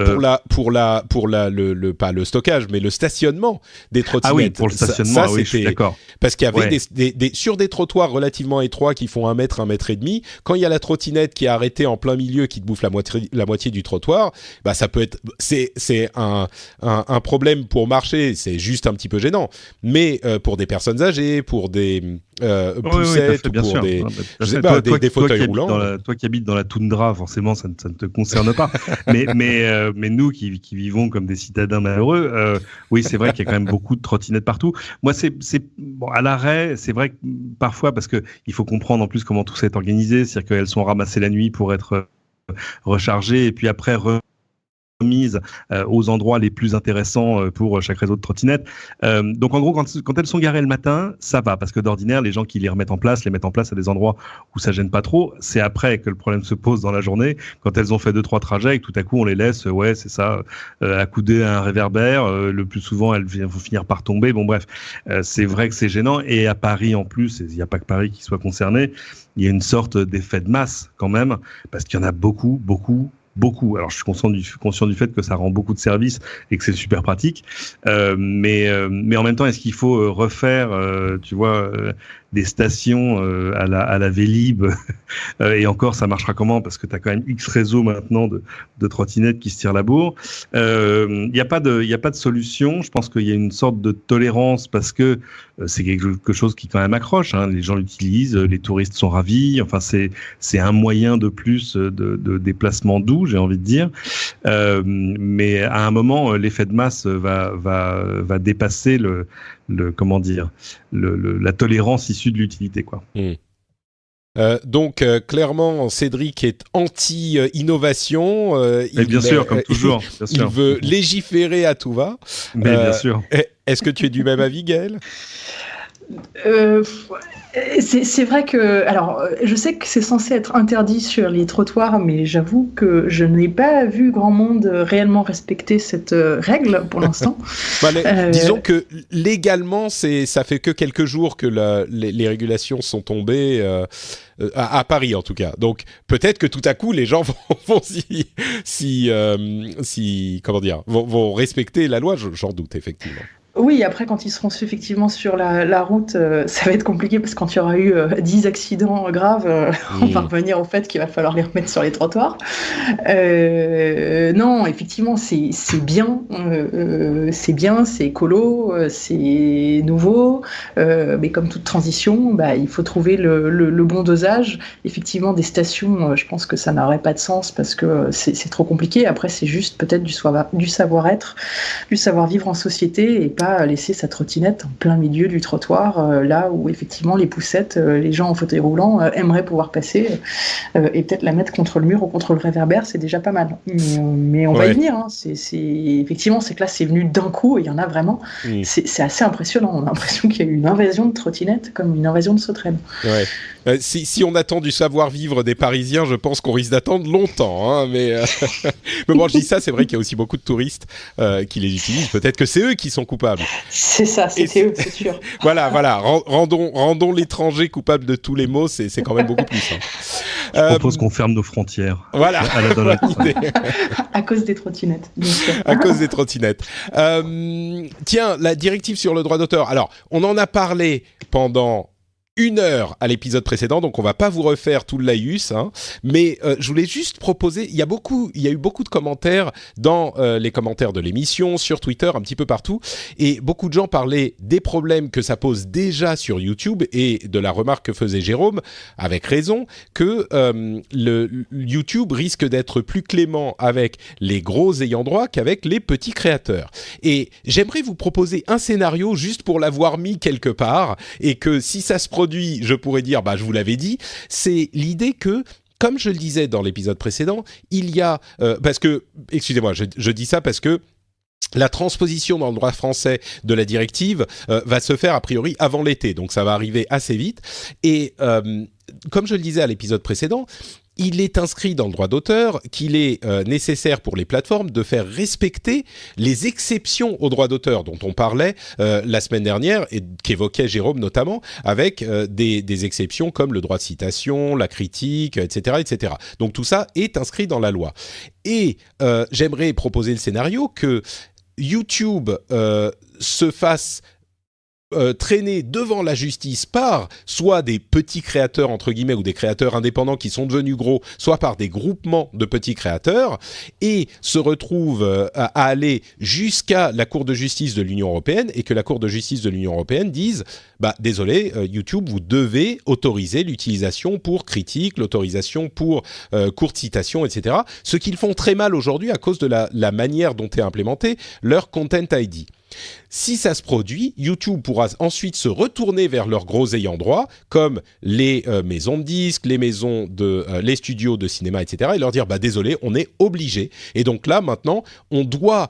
pour pas le stockage, mais le stationnement des trottinettes. Ah oui, pour le stationnement, je suis d'accord. Parce qu'il y avait sur des trottoirs relativement étroits qui font 1 mètre, 1 mètre et demi, quand il y a la trottinette qui est arrêtée en plein milieu, qui te bouffe la moitié du trottoir, bah ça peut être, c'est un problème pour marcher, c'est juste un petit peu gênant. Mais pour des personnes âgées, pour des poussettes, bien pour sûr. des fauteuils roulants. Toi qui habites dans la toundra, forcément, ça ne te concerne pas. mais nous qui vivons comme des citadins malheureux, oui, c'est vrai qu'il y a quand même beaucoup de trottinettes partout. Moi, bon, à l'arrêt, c'est vrai que parfois, parce que il faut comprendre en plus comment tout ça est organisé, c'est-à-dire qu'elles sont ramassées la nuit pour être rechargées et puis après mise aux endroits les plus intéressants pour chaque réseau de trottinettes. Donc en gros, quand elles sont garées le matin, ça va, parce que d'ordinaire, les gens qui les mettent en place à des endroits où ça gêne pas trop. C'est après que le problème se pose dans la journée, quand elles ont fait 2-3 trajets et que tout à coup on les laisse, c'est ça, accoudées à un réverbère. Le plus souvent, elles vont finir par tomber. Bon bref, c'est vrai que c'est gênant. Et à Paris en plus, il n'y a pas que Paris qui soit concerné, il y a une sorte d'effet de masse quand même, parce qu'il y en a beaucoup. Alors, je suis conscient du fait que ça rend beaucoup de services et que c'est super pratique. Mais en même temps, est-ce qu'il faut refaire, des stations à la Vélib et encore, ça marchera comment? Parce que tu as quand même X réseaux maintenant de trottinettes qui se tirent la bourre. Il y a pas de solution. Je pense qu'il y a une sorte de tolérance parce que c'est quelque chose qui quand même accroche. Hein. Les gens l'utilisent, les touristes sont ravis. Enfin, c'est un moyen de plus de déplacement doux, j'ai envie de dire. Mais à un moment, l'effet de masse va dépasser la tolérance issue de l'utilité, quoi. Donc clairement, Cédric est anti-innovation. Bien sûr, comme toujours. Bien sûr. Il veut légiférer à tout va. Mais bien sûr. Est-ce que tu es du même avis, Gaël ? C'est vrai que, alors, je sais que c'est censé être interdit sur les trottoirs, mais j'avoue que je n'ai pas vu grand monde réellement respecter cette règle pour l'instant. Disons que légalement, ça fait que quelques jours que les régulations sont tombées à Paris en tout cas. Donc peut-être que tout à coup les gens vont respecter la loi. J'en doute effectivement. Oui, après, quand ils seront effectivement sur la route, ça va être compliqué parce que quand il y aura eu 10 accidents graves, on va revenir au fait qu'il va falloir les remettre sur les trottoirs. Non, effectivement, c'est bien, c'est écolo, c'est nouveau, mais comme toute transition, il faut trouver le bon dosage. Effectivement, des stations, je pense que ça n'aurait pas de sens parce que c'est trop compliqué. Après, c'est juste peut-être du savoir-être, du savoir-vivre en société et pas laisser sa trottinette en plein milieu du trottoir, là où effectivement les poussettes, les gens en fauteuil roulant aimeraient pouvoir passer et peut-être la mettre contre le mur ou contre le réverbère, c'est déjà pas mal. Mais on va y venir. Hein. Effectivement, c'est que là, c'est venu d'un coup et il y en a vraiment. C'est assez impressionnant. On a l'impression qu'il y a eu une invasion de trottinettes comme une invasion de sauterelles. Ouais. Si on attend du savoir-vivre des Parisiens, je pense qu'on risque d'attendre longtemps. Hein, mais bon, je dis ça, c'est vrai qu'il y a aussi beaucoup de touristes qui les utilisent. Peut-être que c'est eux qui sont coupables. C'est ça, c'était eux, c'est sûr. Voilà, rendons l'étranger coupable de tous les maux, c'est quand même beaucoup plus. Je propose qu'on ferme nos frontières. Voilà. À cause des trottinettes. À cause des trottinettes. Tiens, la directive sur le droit d'auteur. Alors, on en a parlé pendant 1 heure à l'épisode précédent, donc on va pas vous refaire tout le laïus, hein, mais je voulais juste proposer, il y a eu beaucoup de commentaires dans les commentaires de l'émission, sur Twitter, un petit peu partout, et beaucoup de gens parlaient des problèmes que ça pose déjà sur YouTube, et de la remarque que faisait Jérôme, avec raison, que le YouTube risque d'être plus clément avec les gros ayants droit qu'avec les petits créateurs. Et j'aimerais vous proposer un scénario juste pour l'avoir mis quelque part, et que si ça se produit, je pourrais dire, je vous l'avais dit, c'est l'idée que, comme je le disais dans l'épisode précédent, il y a... parce que, excusez-moi, je dis ça parce que la transposition dans le droit français de la directive va se faire a priori avant l'été, donc ça va arriver assez vite. Et comme je le disais à l'épisode précédent, il est inscrit dans le droit d'auteur qu'il est nécessaire pour les plateformes de faire respecter les exceptions au droit d'auteur dont on parlait la semaine dernière et qu'évoquait Jérôme notamment, avec des exceptions comme le droit de citation, la critique, etc., etc. Donc tout ça est inscrit dans la loi. Et j'aimerais proposer le scénario que YouTube se fasse traînés devant la justice par soit des petits créateurs entre guillemets ou des créateurs indépendants qui sont devenus gros, soit par des groupements de petits créateurs, et se retrouvent à aller jusqu'à la Cour de justice de l'Union européenne, et que la Cour de justice de l'Union européenne dise désolé, YouTube, vous devez autoriser l'utilisation pour critique, l'autorisation pour courte citation, etc. Ce qu'ils font très mal aujourd'hui à cause de la manière dont est implémenté leur Content ID. Si ça se produit, YouTube pourra ensuite se retourner vers leurs gros ayants droit, comme les maisons de disques, les studios de cinéma, etc., et leur dire désolé, on est obligé. Et donc là, maintenant, on doit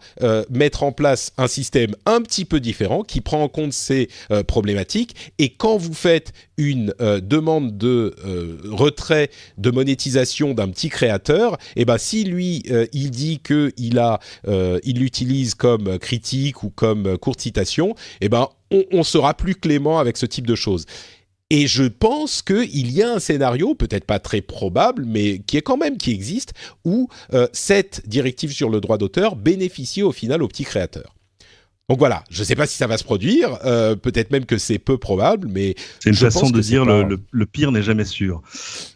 mettre en place un système un petit peu différent qui prend en compte ces problématiques. Et quand vous faites une demande de retrait de monétisation d'un petit créateur, si lui il dit que il l'utilise comme critique ou comme courte citation, on sera plus clément avec ce type de choses. Et je pense qu'il y a un scénario, peut-être pas très probable, mais qui existe, où cette directive sur le droit d'auteur bénéficie au final aux petits créateurs. Donc voilà, je ne sais pas si ça va se produire, peut-être même que c'est peu probable, mais... C'est une façon de dire le pire n'est jamais sûr.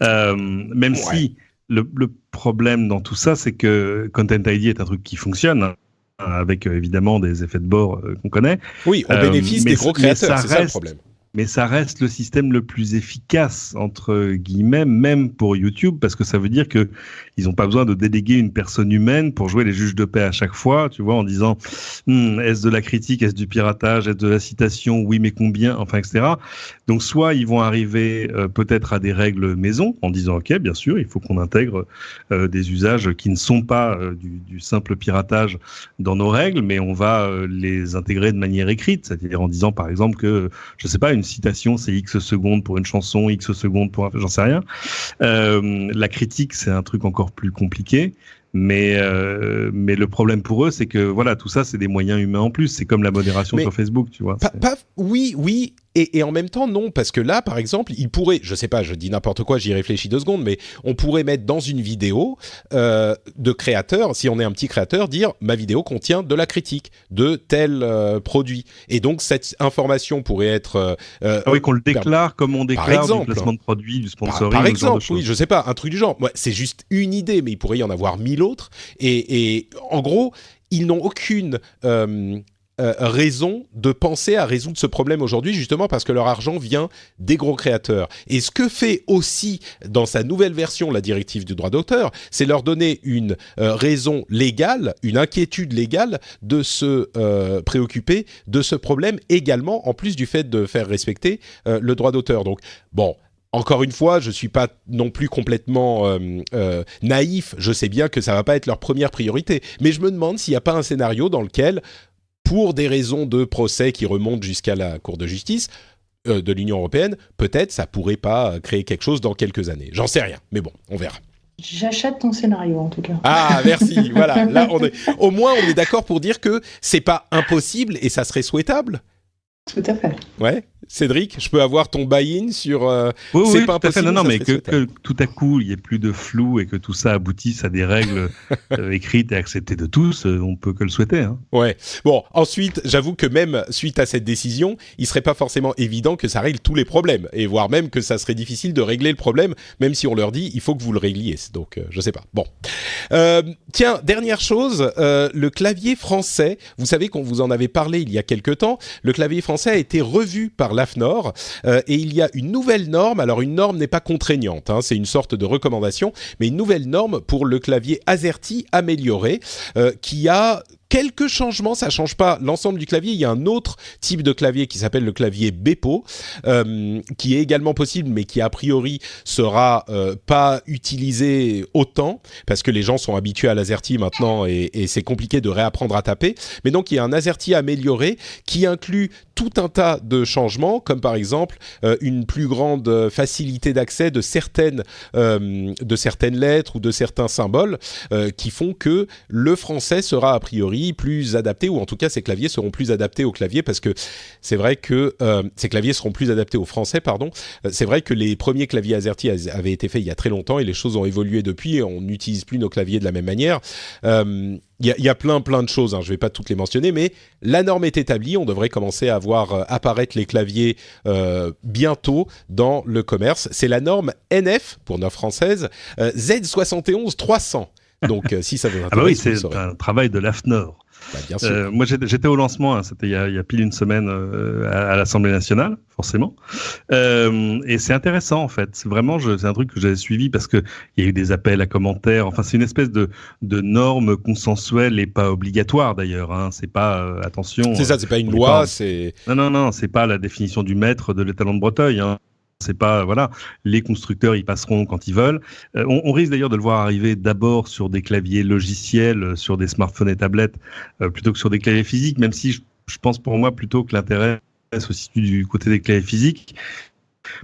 Si le problème dans tout ça, c'est que Content ID est un truc qui fonctionne, avec évidemment des effets de bord qu'on connaît. Oui, on bénéficie des gros créateurs, c'est ça le problème. Mais ça reste le système le plus efficace, entre guillemets, même pour YouTube, parce que ça veut dire que ils n'ont pas besoin de déléguer une personne humaine pour jouer les juges de paix à chaque fois, tu vois, en disant est-ce de la critique, est-ce du piratage, est-ce de la citation, oui mais combien, enfin etc. Donc soit ils vont arriver peut-être à des règles maison, en disant ok, bien sûr, il faut qu'on intègre des usages qui ne sont pas du simple piratage dans nos règles, mais on va les intégrer de manière écrite, c'est-à-dire en disant par exemple que, je sais pas, une citation c'est X secondes pour une chanson, X secondes pour j'en sais rien. La critique c'est un truc encore plus compliqué, mais le problème pour eux c'est que voilà, tout ça c'est des moyens humains en plus, c'est comme la modération sur Facebook, tu vois. Oui. Et en même temps, non, parce que là, par exemple, il pourrait, je sais pas, je dis n'importe quoi, j'y réfléchis 2 secondes, mais on pourrait mettre dans une vidéo de créateur, si on est un petit créateur, dire « ma vidéo contient de la critique de tel produit ». Et donc, cette information pourrait être... qu'on le déclare comme on déclare du placement de produit, du sponsoring. Par exemple, oui, je sais pas, un truc du genre. Ouais, c'est juste une idée, mais il pourrait y en avoir 1000 autres. Et en gros, ils n'ont aucune... raison de penser à résoudre ce problème aujourd'hui, justement parce que leur argent vient des gros créateurs. Et ce que fait aussi dans sa nouvelle version la directive du droit d'auteur, c'est leur donner une raison légale, une inquiétude légale de se préoccuper de ce problème également, en plus du fait de faire respecter le droit d'auteur. Donc bon, encore une fois, je ne suis pas non plus complètement naïf, je sais bien que ça ne va pas être leur première priorité, mais je me demande s'il n'y a pas un scénario dans lequel, pour des raisons de procès qui remontent jusqu'à la Cour de justice de l'Union européenne, peut-être ça pourrait pas créer quelque chose dans quelques années. J'en sais rien, mais bon, on verra. J'achète ton scénario en tout cas. Ah, merci. Voilà, là au moins on est d'accord pour dire que c'est pas impossible et ça serait souhaitable. Tout à fait. Ouais, Cédric, je peux avoir ton buy-in sur. Oui, pas impossible. Non, mais que tout à coup il n'y ait plus de flou et que tout ça aboutisse à des règles écrites et acceptées de tous, on peut que le souhaiter. Hein. Ouais. Bon, ensuite, j'avoue que même suite à cette décision, il serait pas forcément évident que ça règle tous les problèmes, et voire même que ça serait difficile de régler le problème, même si on leur dit il faut que vous le régliez. Donc, je sais pas. Bon. Tiens, dernière chose, le clavier français. Vous savez qu'on vous en avait parlé il y a quelque temps. Le clavier français a été revu par l'AFNOR et il y a une nouvelle norme. Alors une norme n'est pas contraignante, hein, c'est une sorte de recommandation, mais une nouvelle norme pour le clavier AZERTY amélioré qui a quelques changements, ça change pas l'ensemble du clavier. Il y a un autre type de clavier qui s'appelle le clavier Bepo, qui est également possible, mais qui a priori sera pas utilisé autant parce que les gens sont habitués à l'AZERTY maintenant et c'est compliqué de réapprendre à taper. Mais donc il y a un AZERTY amélioré qui inclut tout un tas de changements, comme par exemple une plus grande facilité d'accès de certaines lettres ou de certains symboles qui font que le français sera a priori plus adapté, ou en tout cas ces claviers seront plus adaptés au clavier, parce que c'est vrai que ces claviers seront plus adaptés au français, pardon. C'est vrai que les premiers claviers AZERTY avaient été faits il y a très longtemps et les choses ont évolué depuis, on n'utilise plus nos claviers de la même manière. Il y a plein de choses, hein, je ne vais pas toutes les mentionner, mais la norme est établie, on devrait commencer à voir apparaître les claviers bientôt dans le commerce. C'est la norme NF, pour nos françaises, Z71300. Donc, si ça vous intéresse, ah bah oui, c'est un travail de l'AFNOR. Bah, bien sûr. Moi, j'étais au lancement, hein, c'était il y a pile une semaine à l'Assemblée nationale, forcément. Et c'est intéressant, en fait. Vraiment, c'est un truc que j'avais suivi parce que il y a eu des appels à commentaires. Enfin, c'est une espèce de norme consensuelle et pas obligatoire, d'ailleurs. Hein. C'est pas, attention. C'est ça, c'est pas une loi, c'est... Non, c'est pas la définition du maître de l'étalon de Breteuil, hein. C'est pas, voilà, les constructeurs ils passeront quand ils veulent. On risque d'ailleurs de le voir arriver d'abord sur des claviers logiciels, sur des smartphones et tablettes, plutôt que sur des claviers physiques, même si je pense pour moi plutôt que l'intérêt se situe du côté des claviers physiques.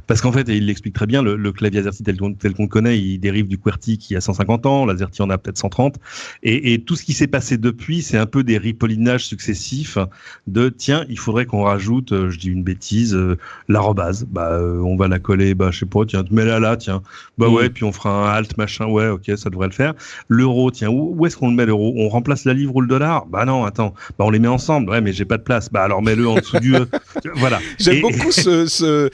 Parce qu'en fait, et il l'explique très bien, le clavier AZERTY tel qu'on le connaît, il dérive du QWERTY qui a 150 ans, l'AZERTY en a peut-être 130, et tout ce qui s'est passé depuis, c'est un peu des ripollinages successifs de tiens, il faudrait qu'on rajoute, je dis une bêtise, l'arrobase, on va la coller, je sais pas, tiens, mets-la là, tiens, ouais, puis on fera un alt machin, ouais, ok, ça devrait le faire. L'euro, tiens, où est-ce qu'on le met l'euro? On remplace la livre ou le dollar? Non, attends, on les met ensemble, ouais, mais j'ai pas de place, alors mets-le en dessous du E. Voilà. J'aime beaucoup ce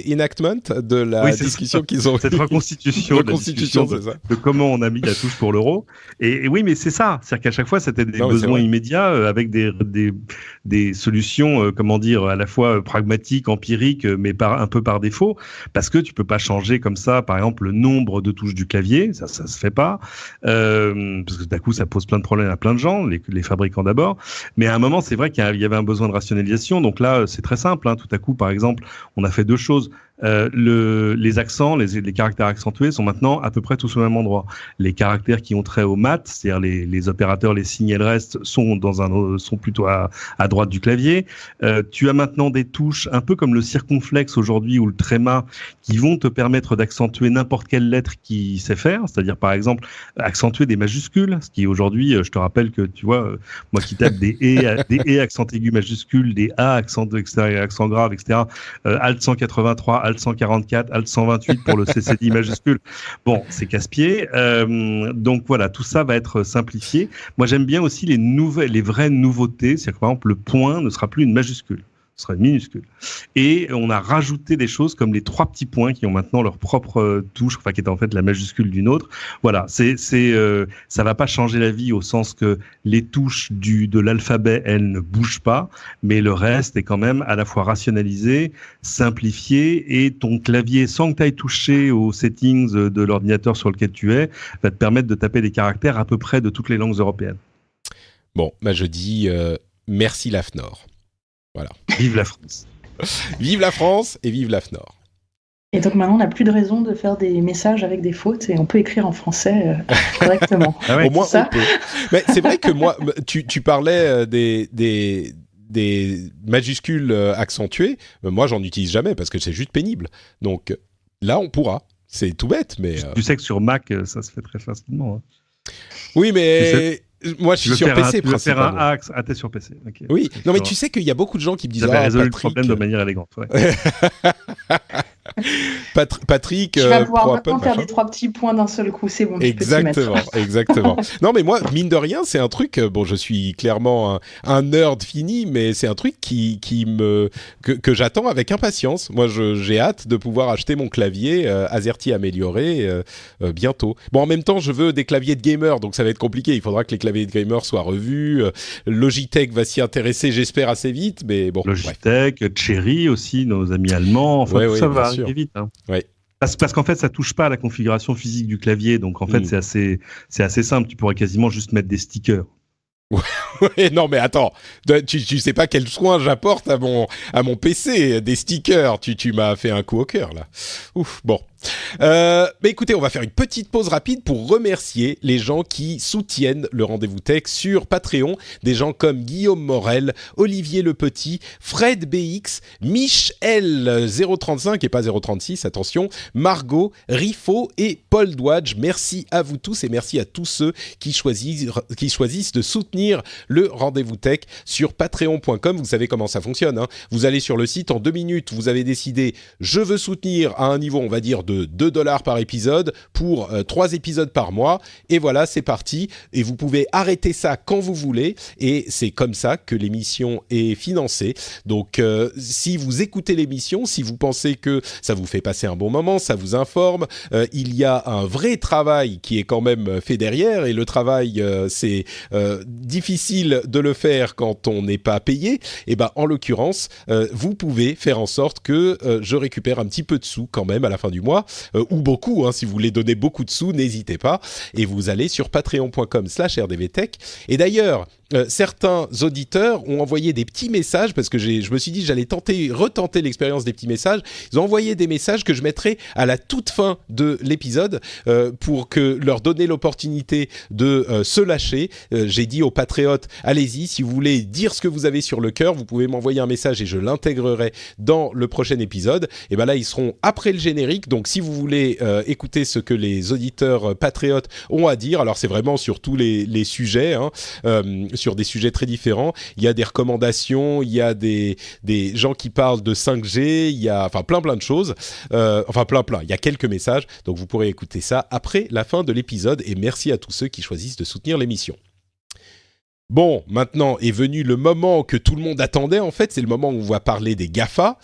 re-enactment de la discussion qu'ils ont eu. Cette reconstitution, de comment on a mis la touche pour l'euro. Et oui, mais c'est ça. C'est-à-dire qu'à chaque fois, c'était des besoins immédiats avec des solutions, à la fois pragmatiques, empiriques, mais un peu par défaut. Parce que tu peux pas changer comme ça, par exemple, le nombre de touches du clavier. Ça se fait pas. Parce que d'un coup, ça pose plein de problèmes à plein de gens, les fabricants d'abord. Mais à un moment, c'est vrai qu'il y avait un besoin de rationalisation. Donc là, c'est très simple. Hein. Tout à coup, par exemple, on a fait deux choses. Les accents, les caractères accentués sont maintenant à peu près tous au même endroit. Les caractères qui ont trait aux maths, c'est-à-dire les opérateurs, les signes et le reste, sont plutôt à droite du clavier. Tu as maintenant des touches un peu comme le circonflexe aujourd'hui ou le tréma qui vont te permettre d'accentuer n'importe quelle lettre qui sait faire. C'est-à-dire, par exemple, accentuer des majuscules, ce qui aujourd'hui, je te rappelle que, tu vois, moi qui tape des E accent aigu majuscule, des A accent grave, etc. Alt 183, Alt 144, Alt 128 pour le CCDI majuscule. Bon, c'est casse-pied. Donc voilà, tout ça va être simplifié. Moi, j'aime bien aussi les vraies nouveautés. C'est-à-dire que, par exemple, le point ne sera plus une majuscule. Ce sera une minuscule. Et on a rajouté des choses comme les 3 petits points qui ont maintenant leur propre touche, enfin qui est en fait la majuscule d'une autre. Voilà, ça va pas changer la vie au sens que les touches de l'alphabet, elles ne bougent pas, mais le reste est quand même à la fois rationalisé, simplifié, et ton clavier, sans que tu ailles toucher aux settings de l'ordinateur sur lequel tu es, va te permettre de taper des caractères à peu près de toutes les langues européennes. Bon, je dis merci l'AFNOR. Voilà. Vive la France. Vive la France et vive l'AFNOR. Et donc maintenant, on n'a plus de raison de faire des messages avec des fautes et on peut écrire en français correctement. Ah ouais, au moins, on peut. Mais c'est vrai que moi, tu parlais des majuscules accentuées. Moi, j'en utilise jamais parce que c'est juste pénible. Donc là, on pourra. C'est tout bête, mais... Tu sais que sur Mac, ça se fait très facilement. Hein. Oui, mais Moi, je suis sur PC principalement. Faire un axe. Ah, t'es sur PC. Okay. Oui. Non, mais tu sais qu'il y a beaucoup de gens qui me disent. J'avais résolu le problème de manière élégante. Ouais. Patrick, tu vas pouvoir maintenant faire les 3 petits points d'un seul coup, c'est bon. Exactement. Non, mais moi, mine de rien, c'est un truc. Bon, je suis clairement un nerd fini, mais c'est un truc que j'attends avec impatience. Moi, j'ai hâte de pouvoir acheter mon clavier AZERTY amélioré bientôt. Bon, en même temps, je veux des claviers de gamer, donc ça va être compliqué. Il faudra que les claviers de gamer soient revus. Logitech va s'y intéresser, j'espère assez vite, mais bon. Logitech, Cherry aussi, nos amis allemands. Enfin, tout ça va arriver vite. Hein. Ouais. Parce qu'en fait, ça touche pas à la configuration physique du clavier, donc en fait, c'est assez simple. Tu pourrais quasiment juste mettre des stickers. Ouais, non, mais attends, tu sais pas quel soin j'apporte à mon PC, des stickers. Tu m'as fait un coup au cœur là. Ouf, bon. Mais écoutez, on va faire une petite pause rapide pour remercier les gens qui soutiennent le Rendez-vous Tech sur Patreon. Des gens comme Guillaume Morel, Olivier Le Petit, Fred BX, Michel 035 et pas 036, attention, Margot, Rifo et Paul Douadj. Merci à vous tous et merci à tous ceux qui choisissent de soutenir le Rendez-vous Tech sur patreon.com. Vous savez comment ça fonctionne, hein. Vous allez sur le site, en 2 minutes, vous avez décidé, je veux soutenir à un niveau, on va dire, de $2 par épisode pour 3 épisodes par mois. Et voilà, c'est parti. Et vous pouvez arrêter ça quand vous voulez. Et c'est comme ça que l'émission est financée. Donc, si vous écoutez l'émission, si vous pensez que ça vous fait passer un bon moment, ça vous informe, il y a un vrai travail qui est quand même fait derrière. Et le travail, c'est difficile de le faire quand on n'est pas payé. Et ben, en l'occurrence, vous pouvez faire en sorte que je récupère un petit peu de sous quand même à la fin du mois. Ou beaucoup, hein, si vous voulez donner beaucoup de sous, n'hésitez pas. Et vous allez sur patreon.com/rdvtech. Et d'ailleurs, certains auditeurs ont envoyé des petits messages, parce que je me suis dit j'allais retenter l'expérience des petits messages. Ils ont envoyé des messages que je mettrai à la toute fin de l'épisode pour leur donner l'opportunité de se lâcher. J'ai dit aux patriotes, allez-y, si vous voulez dire ce que vous avez sur le cœur, vous pouvez m'envoyer un message et je l'intégrerai dans le prochain épisode. Et ben là, ils seront après le générique. Donc si vous voulez écouter ce que les auditeurs patriotes ont à dire, alors c'est vraiment sur tous les sujets, hein, sur des sujets très différents. Il y a des recommandations, il y a des gens qui parlent de 5G, il y a plein de choses. Plein. Il y a quelques messages, donc vous pourrez écouter ça après la fin de l'épisode. Et merci à tous ceux qui choisissent de soutenir l'émission. Bon, maintenant est venu le moment que tout le monde attendait. En fait, c'est le moment où on va parler des GAFA.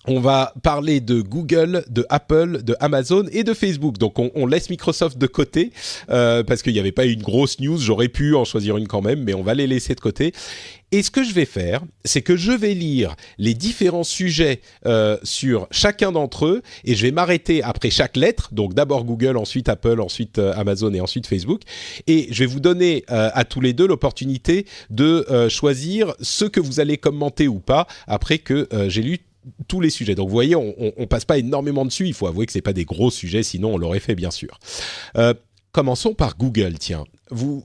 On va parler de Google, de Apple, de Amazon et de Facebook. Donc on laisse Microsoft de côté parce qu'il n'y avait pas une grosse news. J'aurais pu en choisir une quand même, mais on va les laisser de côté. Et ce que je vais faire, c'est que je vais lire les différents sujets sur chacun d'entre eux et je vais m'arrêter après chaque lettre. Donc d'abord Google, ensuite Apple, ensuite Amazon et ensuite Facebook. Et je vais vous donner à tous les deux l'opportunité de choisir ce que vous allez commenter ou pas après que j'ai lu tous les sujets. Donc vous voyez, on passe pas énormément dessus. Il faut avouer que c'est pas des gros sujets, sinon on l'aurait fait bien sûr. Commençons par Google, tiens.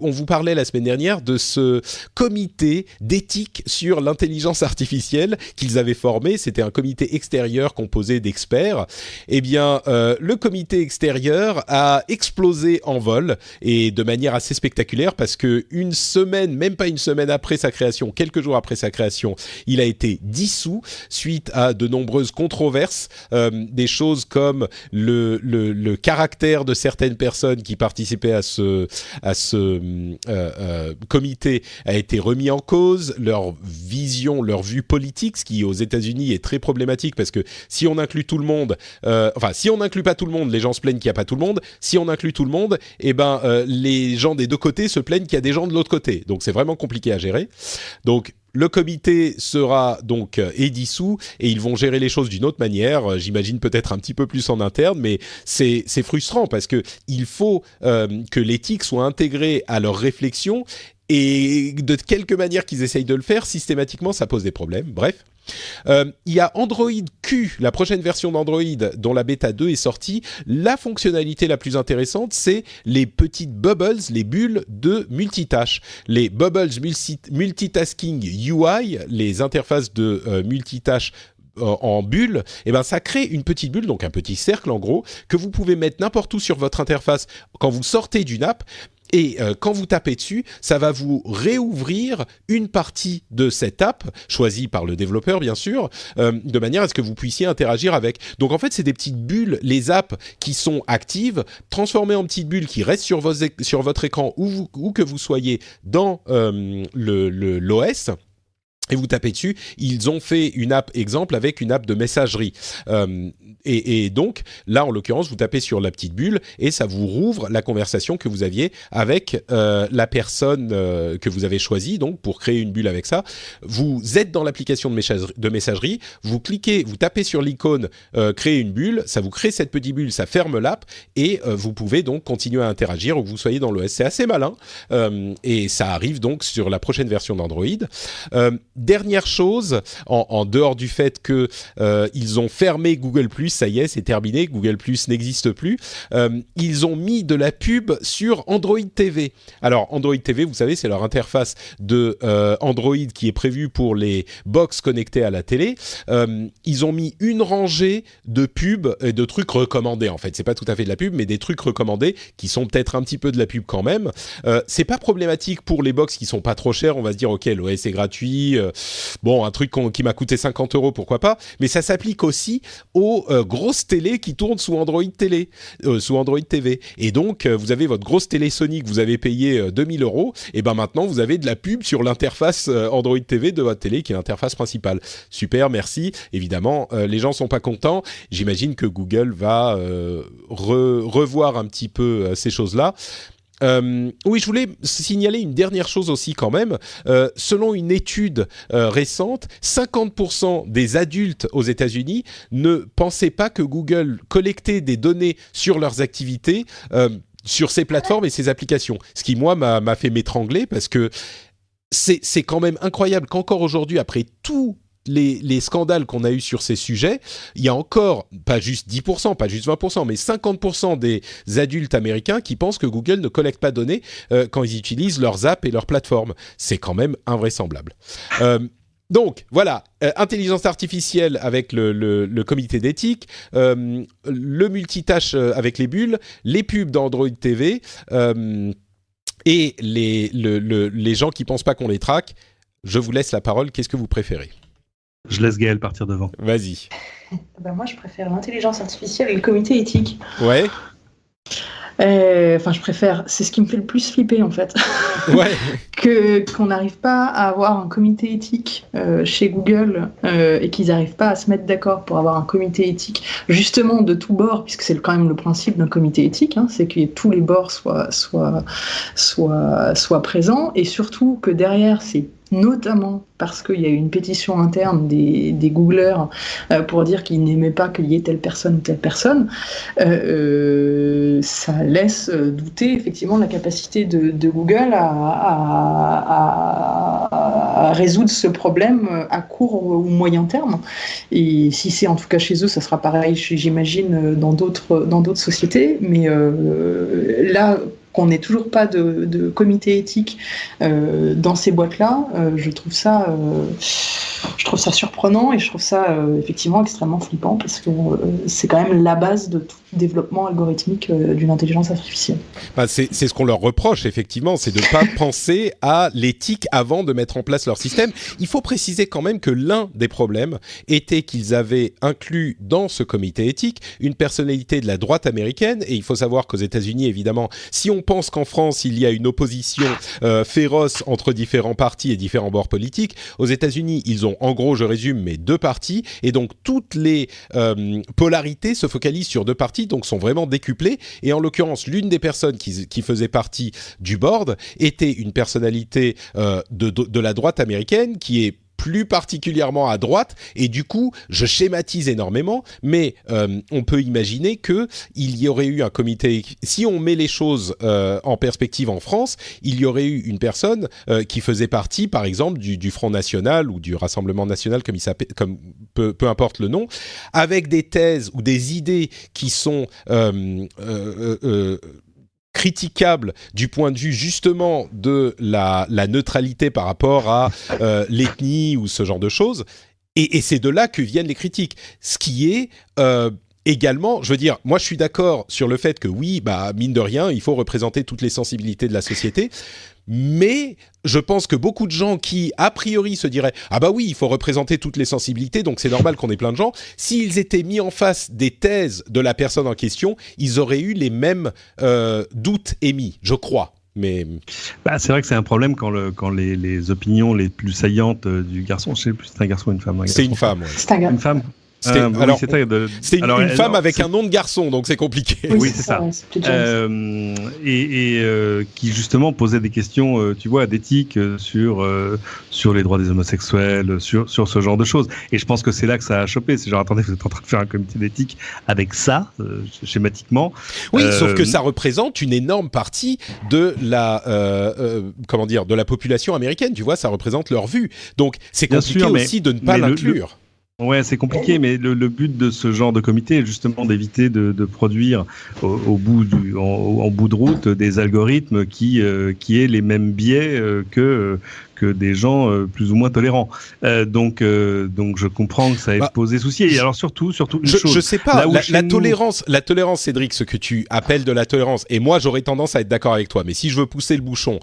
On vous parlait la semaine dernière de ce comité d'éthique sur l'intelligence artificielle qu'ils avaient formé. C'était un comité extérieur composé d'experts. Eh bien, le comité extérieur a explosé en vol et de manière assez spectaculaire parce que une semaine, même pas une semaine après sa création, quelques jours après sa création, il a été dissous suite à de nombreuses controverses, des choses comme le caractère de certaines personnes qui participaient à ce comité a été remis en cause, leur vision, leur vue politique, ce qui aux États-Unis est très problématique parce que si on inclut tout le monde, si on n'inclut pas tout le monde, les gens se plaignent qu'il n'y a pas tout le monde. Si on inclut tout le monde, les gens des deux côtés se plaignent qu'il y a des gens de l'autre côté. Donc c'est vraiment compliqué à gérer. Donc le comité sera donc est dissous et ils vont gérer les choses d'une autre manière. J'imagine peut-être un petit peu plus en interne, mais c'est frustrant parce que il faut que l'éthique soit intégrée à leur réflexion et de quelque manière qu'ils essayent de le faire, systématiquement ça pose des problèmes. Bref. Il y a Android Q, la prochaine version d'Android dont la bêta 2 est sortie. La fonctionnalité la plus intéressante, c'est les petites bubbles, les bulles de multitâche. Les bubbles multitasking UI, les interfaces de multitâche en bulle, et ben ça crée une petite bulle, donc un petit cercle en gros, que vous pouvez mettre n'importe où sur votre interface quand vous sortez d'une app. Et quand vous tapez dessus, ça va vous réouvrir une partie de cette app, choisie par le développeur bien sûr, de manière à ce que vous puissiez interagir avec. Donc en fait, c'est des petites bulles, les apps qui sont actives, transformées en petites bulles qui restent sur votre écran où que vous soyez dans l'OS. Et vous tapez dessus, ils ont fait une app exemple avec une app de messagerie. Et donc, là, en l'occurrence, vous tapez sur la petite bulle et ça vous rouvre la conversation que vous aviez avec la personne que vous avez choisie, donc pour créer une bulle avec ça. Vous êtes dans l'application de messagerie, vous cliquez, vous tapez sur l'icône créer une bulle, ça vous crée cette petite bulle, ça ferme l'app et vous pouvez donc continuer à interagir où que vous soyez dans l'OS. C'est assez malin et ça arrive donc sur la prochaine version d'Android. Dernière chose, en dehors du fait que ils ont fermé Google+, ça y est, c'est terminé, Google+ n'existe plus, ils ont mis de la pub sur Android TV. Alors, Android TV, vous savez, c'est leur interface de Android qui est prévue pour les box connectées à la télé. Ils ont mis une rangée de pubs et de trucs recommandés, en fait. C'est pas tout à fait de la pub, mais des trucs recommandés qui sont peut-être un petit peu de la pub quand même. C'est pas problématique pour les box qui sont pas trop chères. On va se dire, ok, l'OS est gratuit, bon, un truc qui m'a coûté 50 €, pourquoi pas, mais ça s'applique aussi aux grosses télés qui tournent sous Android TV. Et donc, vous avez votre grosse télé Sony que vous avez payé 2000 €, et ben maintenant, vous avez de la pub sur l'interface Android TV de votre télé, qui est l'interface principale. Super, merci. Évidemment, les gens sont pas contents. J'imagine que Google va revoir un petit peu ces choses-là. Oui, je voulais signaler une dernière chose aussi quand même. Selon une étude récente, 50% des adultes aux États-Unis ne pensaient pas que Google collectait des données sur leurs activités sur ces plateformes et ces applications. Ce qui, moi, m'a fait m'étrangler parce que c'est quand même incroyable qu'encore aujourd'hui, après tout les scandales qu'on a eus sur ces sujets, il y a encore, pas juste 10%, pas juste 20%, mais 50% des adultes américains qui pensent que Google ne collecte pas de données quand ils utilisent leurs apps et leurs plateformes. C'est quand même invraisemblable. Donc, voilà, intelligence artificielle avec le comité d'éthique, le multitâche avec les bulles, les pubs d'Android TV et les gens qui ne pensent pas qu'on les traque. Je vous laisse la parole. Qu'est-ce que vous préférez ? Je laisse Gaël partir devant. Vas-y. Ben moi, je préfère l'intelligence artificielle et le comité éthique. Ouais. Enfin, je préfère. C'est ce qui me fait le plus flipper, en fait. Ouais. Qu'on n'arrive pas à avoir un comité éthique chez Google et qu'ils n'arrivent pas à se mettre d'accord pour avoir un comité éthique, justement de tous bords, puisque c'est quand même le principe d'un comité éthique, hein, c'est que tous les bords soient présents, et surtout que derrière, c'est notamment parce qu'il y a eu une pétition interne des Googlers pour dire qu'ils n'aimaient pas qu'il y ait telle personne ou telle personne, ça laisse douter effectivement de la capacité de Google à résoudre ce problème à court ou moyen terme. Et si c'est en tout cas chez eux, ça sera pareil, j'imagine, dans d'autres sociétés. Mais là, qu'on n'ait toujours pas de comité éthique dans ces boîtes-là, je trouve ça surprenant et je trouve ça effectivement extrêmement flippant parce que c'est quand même la base de tout développement algorithmique d'une intelligence artificielle. C'est ce qu'on leur reproche, effectivement, c'est de ne pas penser à l'éthique avant de mettre en place leur système. Il faut préciser quand même que l'un des problèmes était qu'ils avaient inclus dans ce comité éthique une personnalité de la droite américaine, et il faut savoir qu'aux États-Unis, évidemment, si on pense qu'en France, il y a une opposition féroce entre différents partis et différents bords politiques, aux États-Unis, ils ont, en gros, je résume, mais 2 partis, et donc toutes les polarités se focalisent sur 2 partis, donc sont vraiment décuplées, et en l'occurrence, l'une des personnes qui faisait partie du board était une personnalité de la droite américaine qui est plus particulièrement à droite, et du coup, je schématise énormément, mais on peut imaginer qu'il y aurait eu un comité, si on met les choses en perspective en France, il y aurait eu une personne qui faisait partie, par exemple, du Front National ou du Rassemblement National, comme il s'appelle, peu importe le nom, avec des thèses ou des idées qui sont critiquable du point de vue justement de la neutralité par rapport à l'ethnie ou ce genre de choses. Et c'est de là que viennent les critiques. Ce qui est également, je veux dire, moi je suis d'accord sur le fait que oui, mine de rien, il faut représenter toutes les sensibilités de la société. Mais je pense que beaucoup de gens qui, a priori, se diraient « Ah bah oui, il faut représenter toutes les sensibilités, donc c'est normal qu'on ait plein de gens », s'ils étaient mis en face des thèses de la personne en question, ils auraient eu les mêmes doutes émis, je crois. Mais c'est vrai que c'est un problème quand les opinions les plus saillantes du garçon, je sais plus si c'est un garçon ou une femme. C'est une femme, ouais. C'est un gars. Une femme. C'était une femme avec un nom de garçon, donc c'est compliqué. Oui, c'est ça. Qui justement posait des questions, tu vois, d'éthique sur les droits des homosexuels, sur ce genre de choses. Et je pense que c'est là que ça a chopé. C'est genre, attendez, vous êtes en train de faire un comité d'éthique avec ça, schématiquement. Oui, sauf que ça représente une énorme partie de de la population américaine. Tu vois, ça représente leur vue. Donc c'est compliqué aussi de ne pas l'inclure. Ouais, c'est compliqué, mais le but de ce genre de comité est justement d'éviter de produire en bout de route des algorithmes qui aient les mêmes biais que des gens plus ou moins tolérants. Donc je comprends que ça ait posé souci. Et alors surtout une chose. Je sais pas. La tolérance, Cédric, ce que tu appelles de la tolérance. Et moi, j'aurais tendance à être d'accord avec toi. Mais si je veux pousser le bouchon,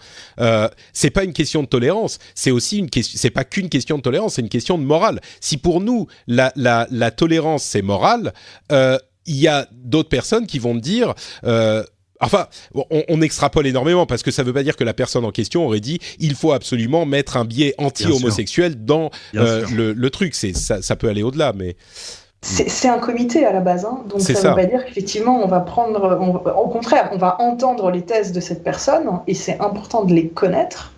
c'est pas une question de tolérance. C'est aussi une question. C'est pas qu'une question de tolérance. C'est une question de morale. Si pour nous la tolérance c'est moral, il y a d'autres personnes qui vont me dire. Enfin, on extrapole énormément parce que ça ne veut pas dire que la personne en question aurait dit il faut absolument mettre un biais anti-homosexuel dans le truc. Ça peut aller au-delà, mais... C'est un comité à la base, hein, donc ça ne veut pas dire qu'effectivement au contraire, on va entendre les thèses de cette personne et c'est important de les connaître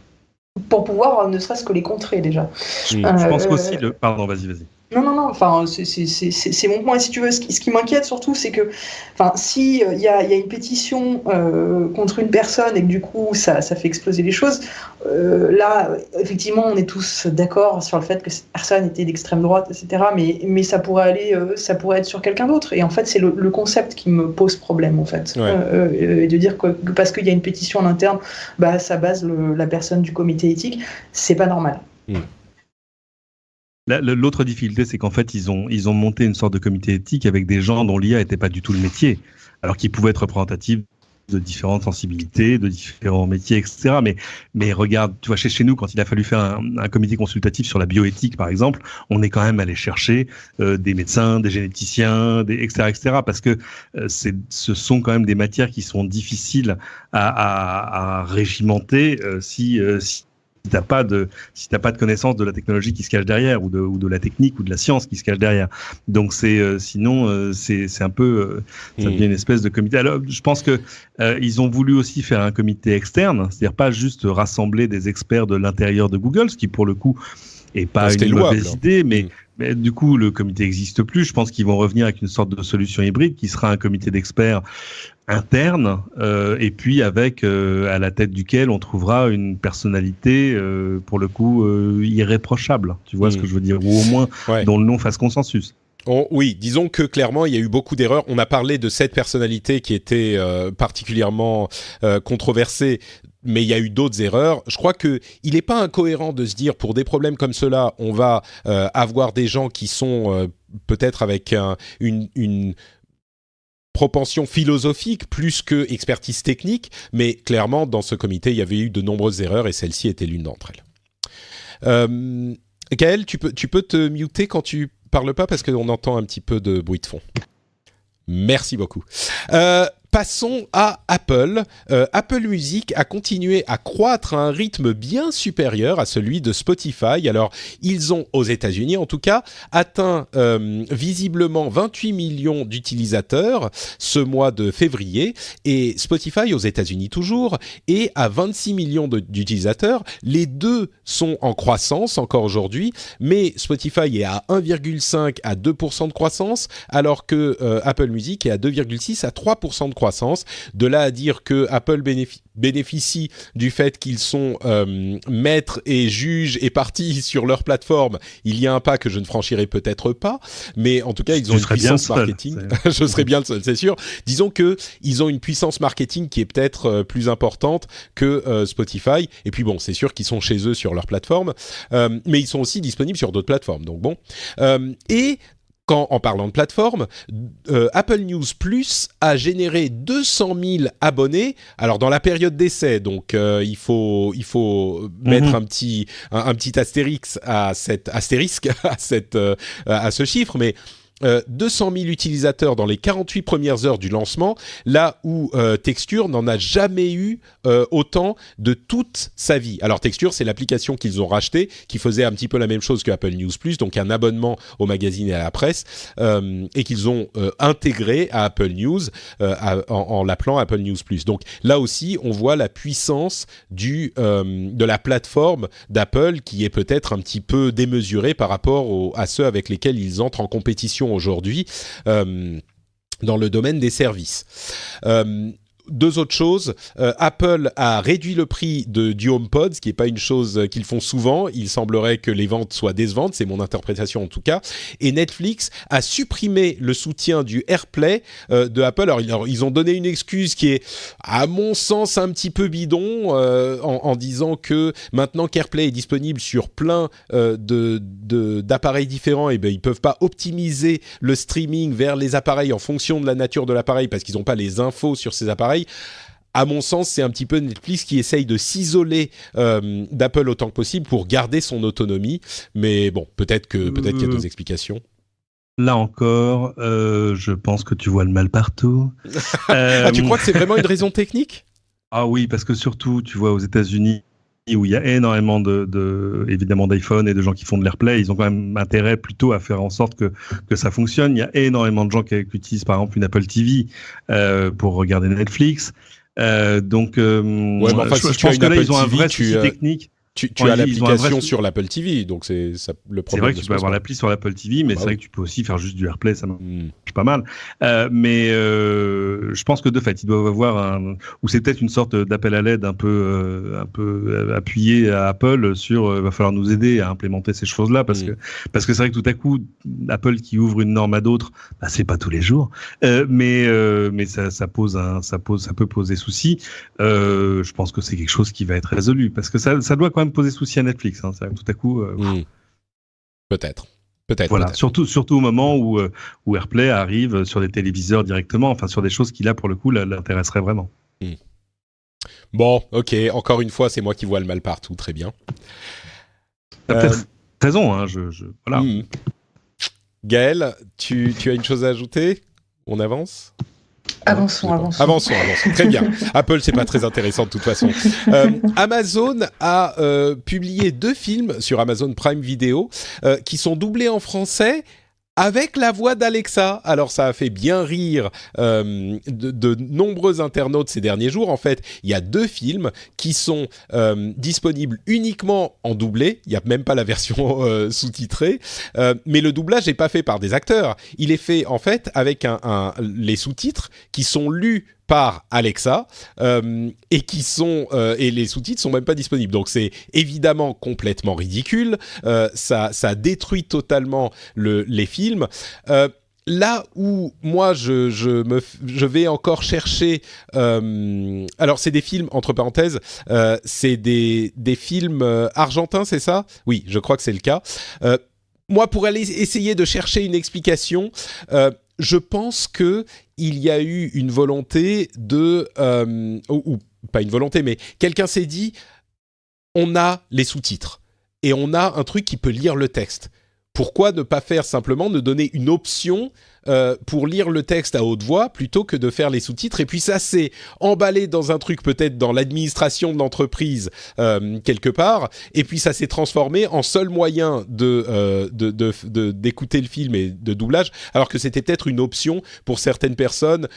pour pouvoir ne serait-ce que les contrer déjà. Je pense qu'aussi Pardon, vas-y. Non, enfin, c'est mon point. Et si tu veux, ce qui m'inquiète surtout, c'est que, si il y a une pétition contre une personne et que du coup ça fait exploser les choses, là, effectivement, on est tous d'accord sur le fait que cette personne était d'extrême droite, etc. Mais ça pourrait être sur quelqu'un d'autre. Et en fait, c'est le concept qui me pose problème, en fait, et de dire que parce qu'il y a une pétition en interne, ça base la personne du comité éthique, c'est pas normal. L'autre difficulté, c'est qu'en fait, ils ont monté une sorte de comité éthique avec des gens dont l'IA n'était pas du tout le métier, alors qu'ils pouvaient être représentatifs de différentes sensibilités, de différents métiers, etc. Mais regarde, tu vois, chez nous, quand il a fallu faire un comité consultatif sur la bioéthique, par exemple, on est quand même allé chercher des médecins, des généticiens, etc., parce que ce sont quand même des matières qui sont difficiles à régimenter si t'as pas de connaissance de la technologie qui se cache derrière ou de la technique ou de la science qui se cache derrière. Donc sinon c'est un peu ça devient une espèce de comité. Alors je pense que ils ont voulu aussi faire un comité externe, c'est-à-dire pas juste rassembler des experts de l'intérieur de Google, ce qui pour le coup est pas une mauvaise idée, mais du coup le comité n'existe plus. Je pense qu'ils vont revenir avec une sorte de solution hybride qui sera un comité d'experts interne et puis avec à la tête duquel on trouvera une personnalité pour le coup irréprochable, tu vois ce que je veux dire, ou au moins dont le nom fasse consensus. Oui, disons que clairement il y a eu beaucoup d'erreurs. On a parlé de cette personnalité qui était particulièrement controversée, mais il y a eu d'autres erreurs. Je crois que il n'est pas incohérent de se dire pour des problèmes comme cela, on va avoir des gens qui sont peut-être avec une propension philosophique plus que expertise technique, mais clairement dans ce comité il y avait eu de nombreuses erreurs et celle-ci était l'une d'entre elles. Gaël, tu peux te muter quand tu parles pas parce qu'on entend un petit peu de bruit de fond. Merci beaucoup. Passons à Apple. Apple Music a continué à croître à un rythme bien supérieur à celui de Spotify. Alors, ils ont, aux États-Unis en tout cas, atteint visiblement 28 millions d'utilisateurs ce mois de février. Et Spotify, aux États-Unis toujours, est à 26 millions d'utilisateurs. Les deux sont en croissance encore aujourd'hui, mais Spotify est à 1,5 à 2% de croissance, alors que Apple Music est à 2,6 à 3% de croissance. De là à dire que Apple bénéficie du fait qu'ils sont maîtres et juges et partis sur leur plateforme, il y a un pas que je ne franchirai peut-être pas, mais en tout cas ils ont une puissance marketing. Je serais bien le seul, c'est sûr. Disons que ils ont une puissance marketing qui est peut-être plus importante que Spotify. Et puis bon, c'est sûr qu'ils sont chez eux sur leur plateforme, mais ils sont aussi disponibles sur d'autres plateformes. Donc bon, et en parlant de plateforme, Apple News Plus a généré 200 000 abonnés. Alors dans la période d'essai, donc il faut mettre un petit astérisque à ce chiffre, mais 200 000 utilisateurs dans les 48 premières heures du lancement, là où Texture n'en a jamais eu autant de toute sa vie. Alors Texture, c'est l'application qu'ils ont rachetée, qui faisait un petit peu la même chose que Apple News Plus, donc un abonnement au magazine et à la presse, et qu'ils ont intégré à Apple News en l'appelant Apple News Plus. Donc là aussi, on voit la puissance de la plateforme d'Apple, qui est peut-être un petit peu démesurée par rapport à ceux avec lesquels ils entrent en compétition aujourd'hui dans le domaine des services. Deux autres choses, Apple a réduit le prix du HomePod, ce qui n'est pas une chose qu'ils font souvent. Il semblerait que les ventes soient décevantes, c'est mon interprétation en tout cas. Et Netflix a supprimé le soutien du AirPlay de Apple. Alors, ils ont donné une excuse qui est, à mon sens, un petit peu bidon, en disant que maintenant qu'AirPlay est disponible sur plein d'appareils différents, et ben, ils ne peuvent pas optimiser le streaming vers les appareils en fonction de la nature de l'appareil parce qu'ils n'ont pas les infos sur ces appareils. À mon sens, c'est un petit peu Netflix qui essaye de s'isoler d'Apple autant que possible pour garder son autonomie. Mais bon, peut-être qu'il y a d'autres explications. Là encore, je pense que tu vois le mal partout. Tu crois que c'est vraiment une raison technique ? Ah oui, parce que surtout, tu vois, aux États-Unis, où il y a énormément évidemment d'iPhone et de gens qui font de l'AirPlay, ils ont quand même intérêt plutôt à faire en sorte que ça fonctionne. Il y a énormément de gens qui utilisent par exemple une Apple TV pour regarder Netflix. Donc, ouais, mais enfin, je pense que là, ils ont un vrai souci technique. Tu as l'application sur l'Apple TV, donc c'est ça, le problème. C'est vrai que tu peux avoir l'appli sur l'Apple TV, mais c'est vrai que tu peux aussi faire juste du AirPlay, ça marche pas mal. Mais je pense que de fait, ils doivent avoir ou c'est peut-être une sorte d'appel à l'aide un peu appuyé à Apple sur va falloir nous aider à implémenter ces choses-là parce que c'est vrai que tout à coup Apple qui ouvre une norme à d'autres, bah, c'est pas tous les jours, mais ça peut poser souci. Je pense que c'est quelque chose qui va être résolu parce que ça doit quand même poser souci à Netflix, hein. Tout à coup. Peut-être. Voilà, peut-être. Surtout au moment où AirPlay arrive sur des téléviseurs directement, enfin sur des choses qui là pour le coup l'intéresseraient vraiment. Bon, ok. Encore une fois, c'est moi qui vois le mal partout. Très bien. T'as peut-être raison, hein. Voilà. Gaël, tu as une chose à ajouter ? On avance ? Avançons. Très bien. Apple, c'est pas très intéressant de toute façon. Amazon a publié 2 films sur Amazon Prime Video qui sont doublés en français avec la voix d'Alexa. Alors, ça a fait bien rire de nombreux internautes ces derniers jours. En fait, il y a 2 films qui sont disponibles uniquement en doublé. Il n'y a même pas la version sous-titrée. Mais le doublage n'est pas fait par des acteurs. Il est fait, en fait, avec les sous-titres qui sont lus par Alexa et et les sous-titres sont même pas disponibles. Donc c'est évidemment complètement ridicule. Ça détruit totalement les films. Là où moi je vais encore chercher. Alors c'est des films entre parenthèses. C'est des films argentins, c'est ça ? Oui, je crois que c'est le cas. Moi, pour aller essayer de chercher une explication. Je pense que il y a eu une volonté ou pas une volonté, mais quelqu'un s'est dit, on a les sous-titres et on a un truc qui peut lire le texte. Pourquoi ne pas faire simplement, ne donner une option pour lire le texte à haute voix plutôt que de faire les sous-titres ? Et puis ça s'est emballé dans un truc peut-être dans l'administration de l'entreprise quelque part, et puis ça s'est transformé en seul moyen d'écouter le film et de doublage, alors que c'était peut-être une option pour certaines personnes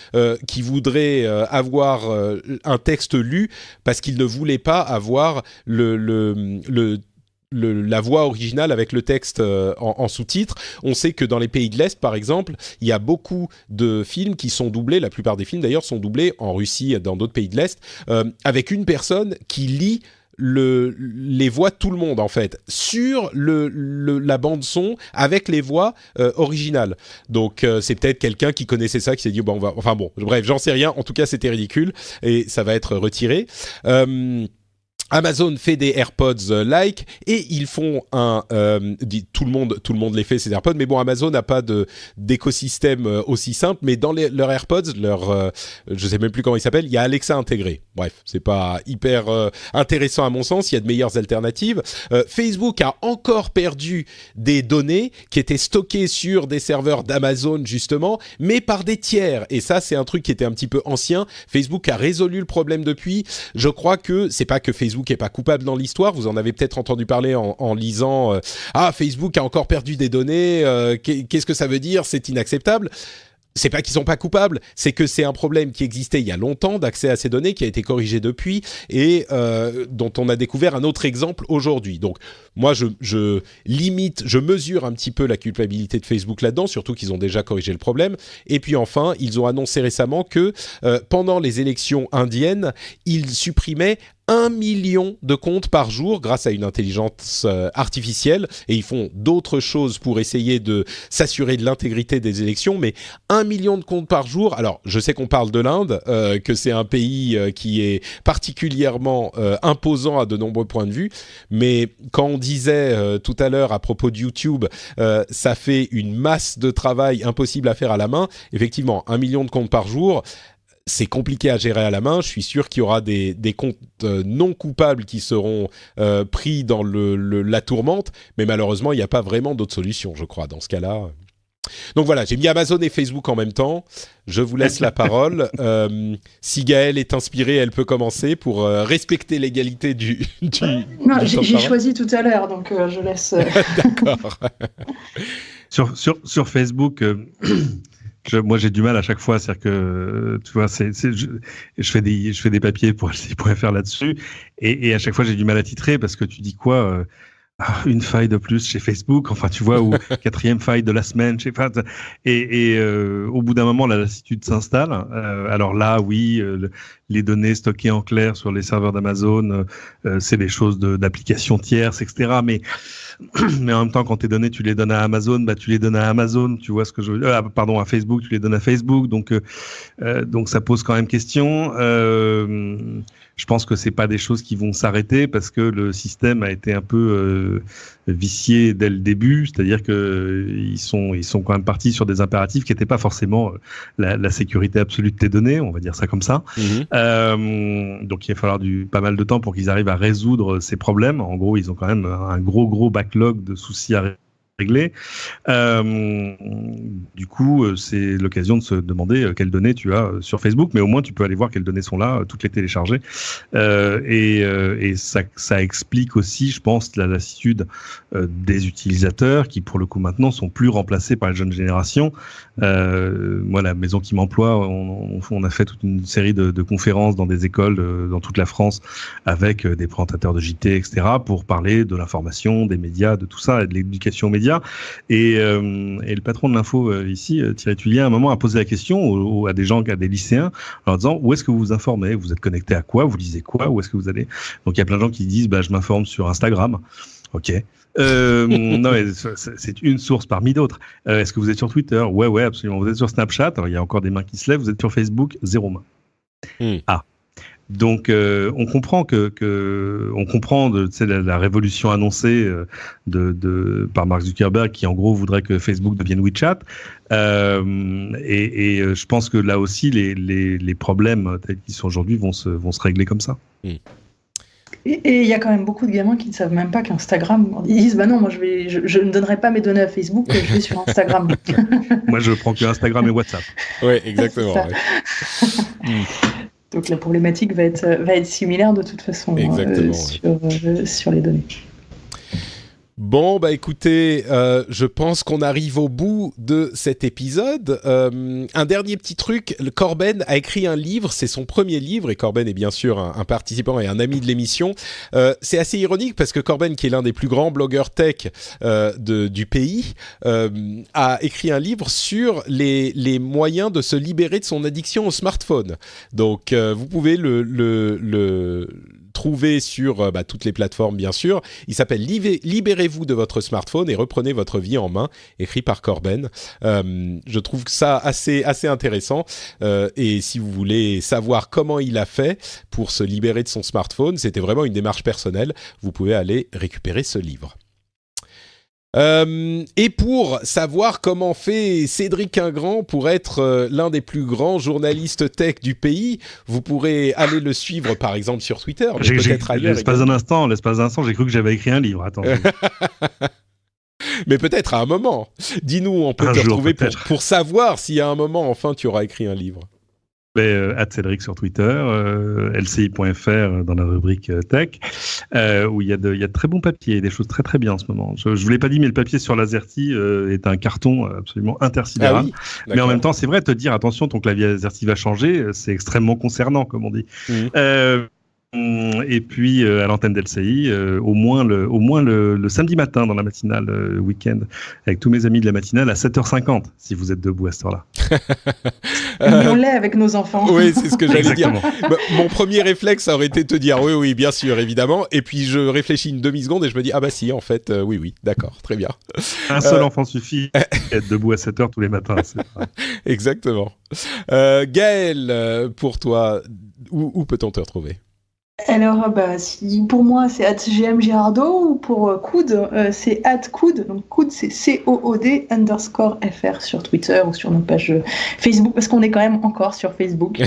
qui voudraient avoir un texte lu parce qu'ils ne voulaient pas avoir la voix originale avec le texte en sous-titres. On sait que dans les pays de l'Est, par exemple, il y a beaucoup de films qui sont doublés, la plupart des films d'ailleurs sont doublés en Russie et dans d'autres pays de l'Est, avec une personne qui lit les voix de tout le monde en fait sur la bande son avec les voix originales. Donc c'est peut-être quelqu'un qui connaissait ça qui s'est dit bref, j'en sais rien. En tout cas, c'était ridicule et ça va être retiré. Amazon fait des AirPods like et ils font tout le monde les fait ces AirPods, mais bon, Amazon n'a pas d'écosystème aussi simple, mais dans leurs AirPods, je sais même plus comment ils s'appellent, il y a Alexa intégré. Bref, c'est pas hyper intéressant à mon sens, il y a de meilleures alternatives. Facebook a encore perdu des données qui étaient stockées sur des serveurs d'Amazon justement, mais par des tiers, et ça c'est un truc qui était un petit peu ancien. Facebook a résolu le problème depuis. Je crois que c'est pas que Facebook qui est pas coupable dans l'histoire, vous en avez peut-être entendu parler en lisant Facebook a encore perdu des données, qu'est-ce que ça veut dire, c'est inacceptable. C'est pas qu'ils sont pas coupables, c'est que c'est un problème qui existait il y a longtemps d'accès à ces données, qui a été corrigé depuis et dont on a découvert un autre exemple aujourd'hui. Donc moi je mesure un petit peu la culpabilité de Facebook là-dedans, surtout qu'ils ont déjà corrigé le problème. Et puis enfin, ils ont annoncé récemment que pendant les élections indiennes, ils supprimaient 1 million de comptes par jour grâce à une intelligence artificielle, et ils font d'autres choses pour essayer de s'assurer de l'intégrité des élections, mais 1 million de comptes par jour. Alors, je sais qu'on parle de l'Inde, que c'est un pays qui est particulièrement imposant à de nombreux points de vue, mais quand on disait tout à l'heure à propos de YouTube, ça fait une masse de travail impossible à faire à la main, effectivement, 1 million de comptes par jour, c'est compliqué à gérer à la main. Je suis sûr qu'il y aura des comptes non coupables qui seront pris dans la tourmente, mais malheureusement, il n'y a pas vraiment d'autre solution, je crois, dans ce cas-là. Donc voilà, j'ai mis Amazon et Facebook en même temps. Je vous laisse la parole. Si Gaëlle est inspirée, elle peut commencer pour respecter l'égalité du non, j'ai choisi tout à l'heure, donc je laisse... D'accord. Sur Facebook... moi, j'ai du mal à chaque fois, c'est-à-dire que tu vois, je fais des papiers pour faire là-dessus, et à chaque fois j'ai du mal à titrer parce que tu dis quoi, une faille de plus chez Facebook, enfin tu vois, ou 4e faille de la semaine, je sais pas, et au bout d'un moment la lassitude s'installe. Alors là, oui, les données stockées en clair sur les serveurs d'Amazon, c'est des choses d'applications tierces, etc. Mais en même temps, quand tes données, tu les donnes à Amazon, tu les donnes à Amazon, tu vois ce que je veux dire, à Facebook, tu les donnes à Facebook, donc ça pose quand même question. Je pense que c'est pas des choses qui vont s'arrêter parce que le système a été un peu vicié dès le début, c'est-à-dire que ils sont quand même partis sur des impératifs qui n'étaient pas forcément la sécurité absolue de tes données, on va dire ça comme ça. Donc il va falloir pas mal de temps pour qu'ils arrivent à résoudre ces problèmes. En gros, ils ont quand même un gros backlog de soucis à régler. Du coup, c'est l'occasion de se demander quelles données tu as sur Facebook, mais au moins tu peux aller voir quelles données sont là, toutes les télécharger. Et ça explique aussi, je pense, la lassitude des utilisateurs qui, pour le coup, maintenant, sont plus remplacés par les jeunes générations. Moi, la maison qui m'emploie, on a fait toute une série de conférences dans des écoles dans toute la France avec des présentateurs de JT, etc., pour parler de l'information, des médias, de tout ça, et de l'éducation aux médias. Et le patron de l'info ici, Thierry Tulier, à un moment a posé la question à des gens, à des lycéens, en leur disant où est-ce que vous vous informez, vous êtes connecté à quoi, vous lisez quoi, où est-ce que vous allez. Donc il y a plein de gens qui disent je m'informe sur Instagram. Ok. Non, mais c'est une source parmi d'autres. Est-ce que vous êtes sur Twitter? Ouais, absolument. Vous êtes sur Snapchat? Alors, il y a encore des mains qui se lèvent. Vous êtes sur Facebook? 0 main. Ah. Donc, on comprend on comprend la révolution annoncée par Mark Zuckerberg, qui en gros voudrait que Facebook devienne WeChat. Et je pense que là aussi, les problèmes tels qu'ils sont aujourd'hui vont se régler comme ça. Et il y a quand même beaucoup de gamins qui ne savent même pas qu'Instagram, ils disent non, moi je ne donnerai pas mes données à Facebook, je vais sur Instagram. Moi je prends que Instagram et WhatsApp. Oui, exactement. Donc la problématique va être similaire de toute façon sur les données. Bon, écoutez, je pense qu'on arrive au bout de cet épisode. Un dernier petit truc, Corben a écrit un livre, c'est son premier livre, et Corben est bien sûr un participant et un ami de l'émission. C'est assez ironique parce que Corben, qui est l'un des plus grands blogueurs tech du pays, a écrit un livre sur les moyens de se libérer de son addiction au smartphone. Donc, vous pouvez le trouver sur toutes les plateformes, bien sûr. Il s'appelle Libérez-vous de votre smartphone et reprenez votre vie en main, écrit par Corben. Je trouve ça assez intéressant. Et si vous voulez savoir comment il a fait pour se libérer de son smartphone, c'était vraiment une démarche personnelle. Vous pouvez aller récupérer ce livre. Et pour savoir comment fait Cédric Ingrand pour être l'un des plus grands journalistes tech du pays, vous pourrez aller le suivre par exemple sur Twitter, mais peut-être ailleurs. L'espace d'un instant, j'ai cru que j'avais écrit un livre. Attends. Mais peut-être à un moment. Dis-nous, on peut te retrouver pour savoir si à un moment enfin tu auras écrit un livre. @Cédric sur Twitter, lci.fr dans la rubrique tech, où il y a de très bons papiers, des choses très très bien en ce moment. Je vous l'ai pas dit, mais le papier sur l'Azerty est un carton absolument intersidéral. Ah oui, mais en même temps, c'est vrai, te dire attention, ton clavier Azerty va changer, c'est extrêmement concernant, comme on dit. Et puis à l'antenne d'LCI, au moins le samedi matin dans la matinale week-end, avec tous mes amis de la matinale à 7h50, si vous êtes debout à cette heure-là. On l'est avec nos enfants. Oui, c'est ce que j'allais dire. Mon premier réflexe, ça aurait été de te dire oui, bien sûr, évidemment. Et puis je réfléchis une demi-seconde et je me dis, ah bah si, en fait, oui, d'accord, très bien. Un seul enfant suffit, être debout à 7h tous les matins. Exactement. Gaël, pour toi, où peut-on te retrouver ? Alors, si pour moi, c'est @gmgirardeau ou pour Coude, c'est @coude. Donc, Coude, c'est COOD_FR sur Twitter ou sur nos pages Facebook, parce qu'on est quand même encore sur Facebook.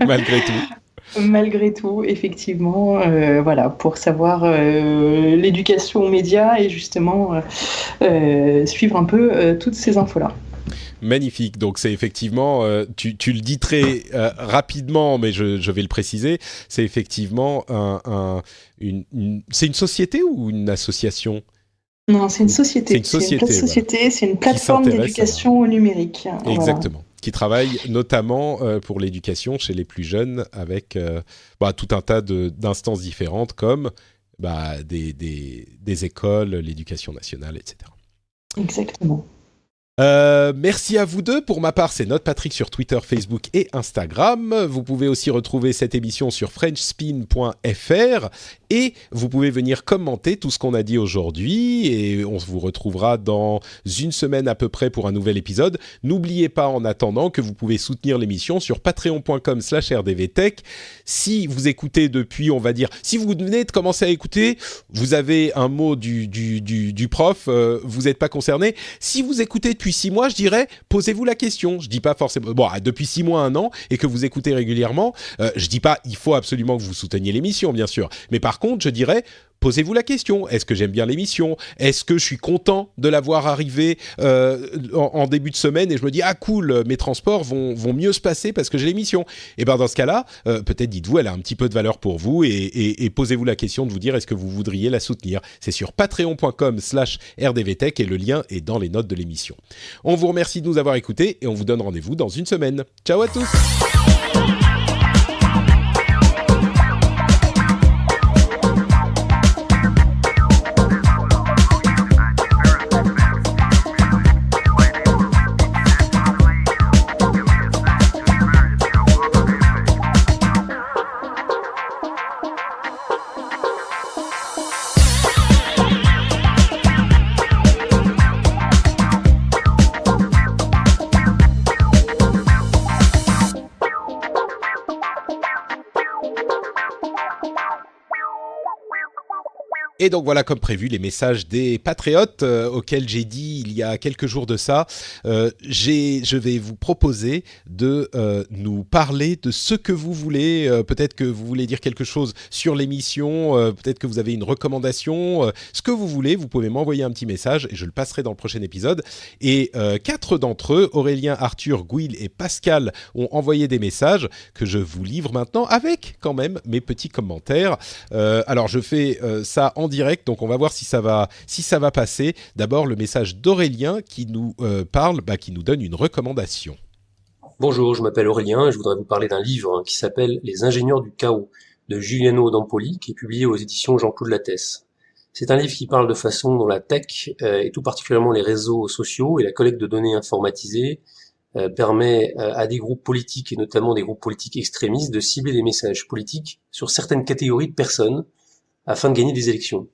Malgré tout. Malgré tout, effectivement, voilà, pour savoir l'éducation aux médias et justement suivre un peu toutes ces infos-là. Magnifique. Donc c'est effectivement, tu le dis très rapidement, mais je vais le préciser. C'est effectivement c'est une société ou une association ? Non, c'est une société. C'est une plateforme d'éducation au numérique. Exactement. Voilà. Qui travaille notamment pour l'éducation chez les plus jeunes avec tout un tas d'instances différentes comme des écoles, l'éducation nationale, etc. Exactement. Merci à vous deux. Pour ma part, c'est NotePatrick sur Twitter, Facebook et Instagram. Vous pouvez aussi retrouver cette émission sur frenchspin.fr et vous pouvez venir commenter tout ce qu'on a dit aujourd'hui et on vous retrouvera dans une semaine à peu près pour un nouvel épisode. N'oubliez pas en attendant que vous pouvez soutenir l'émission sur patreon.com/rdvtech. Si vous écoutez depuis, on va dire, si vous venez de commencer à écouter, vous avez un mot du prof, vous n'êtes pas concerné. Si vous écoutez depuis 6 mois, je dirais, posez-vous la question. Je dis pas forcément, depuis 6 mois, 1 an, et que vous écoutez régulièrement, je dis pas, il faut absolument que vous souteniez l'émission, bien sûr. Mais par contre, je dirais, posez-vous la question. Est-ce que j'aime bien l'émission ? Est-ce que je suis content de la voir arriver en début de semaine et je me dis, ah cool, mes transports vont mieux se passer parce que j'ai l'émission. Et bien dans ce cas-là, peut-être dites-vous, elle a un petit peu de valeur pour vous et posez-vous la question de vous dire, est-ce que vous voudriez la soutenir ? C'est sur patreon.com/rdvtech et le lien est dans les notes de l'émission. On vous remercie de nous avoir écoutés et on vous donne rendez-vous dans une semaine. Ciao à tous. Et donc voilà, comme prévu, les messages des patriotes auxquels j'ai dit il y a quelques jours de ça. Je vais vous proposer de nous parler de ce que vous voulez. Peut-être que vous voulez dire quelque chose sur l'émission, peut-être que vous avez une recommandation. Ce que vous voulez, vous pouvez m'envoyer un petit message et je le passerai dans le prochain épisode. Et 4 d'entre eux, Aurélien, Arthur, Gouil et Pascal, ont envoyé des messages que je vous livre maintenant avec quand même mes petits commentaires. Alors je fais ça en direct, donc on va voir si ça va passer. D'abord le message d'Aurélien qui nous qui nous donne une recommandation. Bonjour, je m'appelle Aurélien et je voudrais vous parler d'un livre qui s'appelle Les ingénieurs du chaos de Giuliano D'Ampoli, qui est publié aux éditions Jean-Claude Lattès. C'est un livre qui parle de façon dont la tech et tout particulièrement les réseaux sociaux et la collecte de données informatisées permet à des groupes politiques, et notamment des groupes politiques extrémistes, de cibler des messages politiques sur certaines catégories de personnes afin de gagner des élections.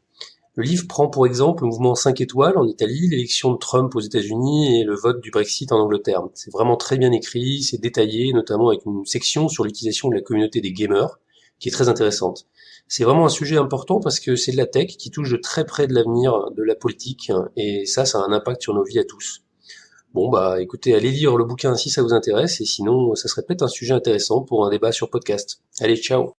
Le livre prend pour exemple le mouvement 5 étoiles en Italie, l'élection de Trump aux États-Unis et le vote du Brexit en Angleterre. C'est vraiment très bien écrit, c'est détaillé, notamment avec une section sur l'utilisation de la communauté des gamers, qui est très intéressante. C'est vraiment un sujet important parce que c'est de la tech qui touche de très près de l'avenir de la politique, et ça a un impact sur nos vies à tous. Bon bah écoutez, allez lire le bouquin si ça vous intéresse, et sinon ça serait peut-être un sujet intéressant pour un débat sur podcast. Allez, ciao.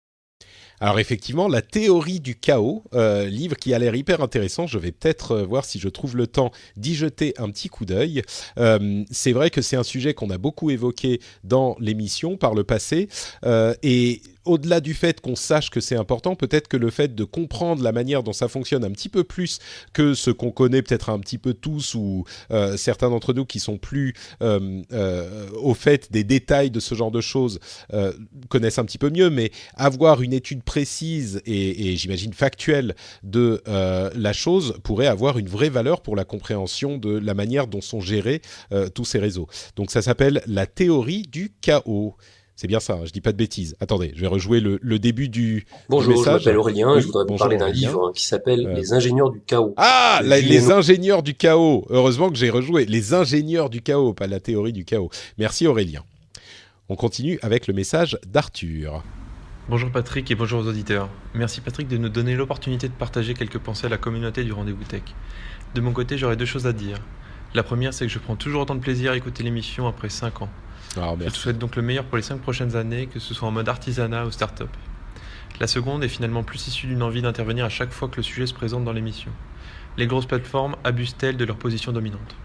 Alors effectivement, la théorie du chaos, livre qui a l'air hyper intéressant. Je vais peut-être voir si je trouve le temps d'y jeter un petit coup d'œil. C'est vrai que c'est un sujet qu'on a beaucoup évoqué dans l'émission par le passé, et au-delà du fait qu'on sache que c'est important, peut-être que le fait de comprendre la manière dont ça fonctionne un petit peu plus que ce qu'on connaît peut-être un petit peu tous, ou certains d'entre nous qui sont plus au fait des détails de ce genre de choses connaissent un petit peu mieux, mais avoir une étude précise et j'imagine factuelle de la chose pourrait avoir une vraie valeur pour la compréhension de la manière dont sont gérés tous ces réseaux. Donc ça s'appelle la théorie du chaos. C'est bien ça, hein, je dis pas de bêtises. Attendez, je vais rejouer le début du Bonjour, message. Je m'appelle Aurélien et je voudrais vous parler d'un livre qui s'appelle Les ingénieurs du chaos. Ah, les ingénieurs du chaos. Heureusement que j'ai rejoué. Les ingénieurs du chaos, pas la théorie du chaos. Merci Aurélien. On continue avec le message d'Arthur. Bonjour Patrick et bonjour aux auditeurs. Merci Patrick de nous donner l'opportunité de partager quelques pensées à la communauté du Rendez-vous Tech. De mon côté, j'aurais 2 choses à dire. La première, c'est que je prends toujours autant de plaisir à écouter l'émission après 5 ans. Je te souhaite donc le meilleur pour les 5 prochaines années, que ce soit en mode artisanat ou start-up. La seconde est finalement plus issue d'une envie d'intervenir à chaque fois que le sujet se présente dans l'émission. Les grosses plateformes abusent-elles de leur position dominante ?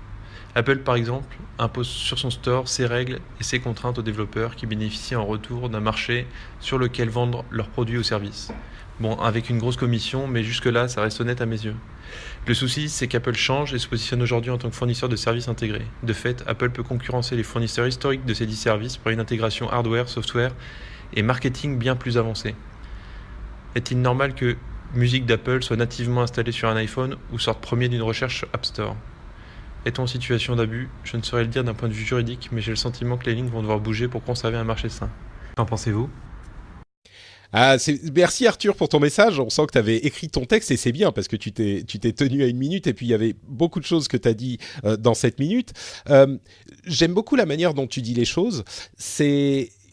Apple, par exemple, impose sur son store ses règles et ses contraintes aux développeurs qui bénéficient en retour d'un marché sur lequel vendre leurs produits ou services. Bon, avec une grosse commission, mais jusque-là, ça reste honnête à mes yeux. Le souci, c'est qu'Apple change et se positionne aujourd'hui en tant que fournisseur de services intégrés. De fait, Apple peut concurrencer les fournisseurs historiques de ces 10 services par une intégration hardware, software et marketing bien plus avancée. Est-il normal que musique d'Apple soit nativement installée sur un iPhone ou sorte premier d'une recherche App Store ? Est-on en situation d'abus ? Je ne saurais le dire d'un point de vue juridique, mais j'ai le sentiment que les lignes vont devoir bouger pour conserver un marché sain. Qu'en pensez-vous ? Merci Arthur pour ton message. On sent que tu avais écrit ton texte et c'est bien parce que tu t'es tenu à 1 minute et puis il y avait beaucoup de choses que tu as dit dans cette minute. J'aime beaucoup la manière dont tu dis les choses.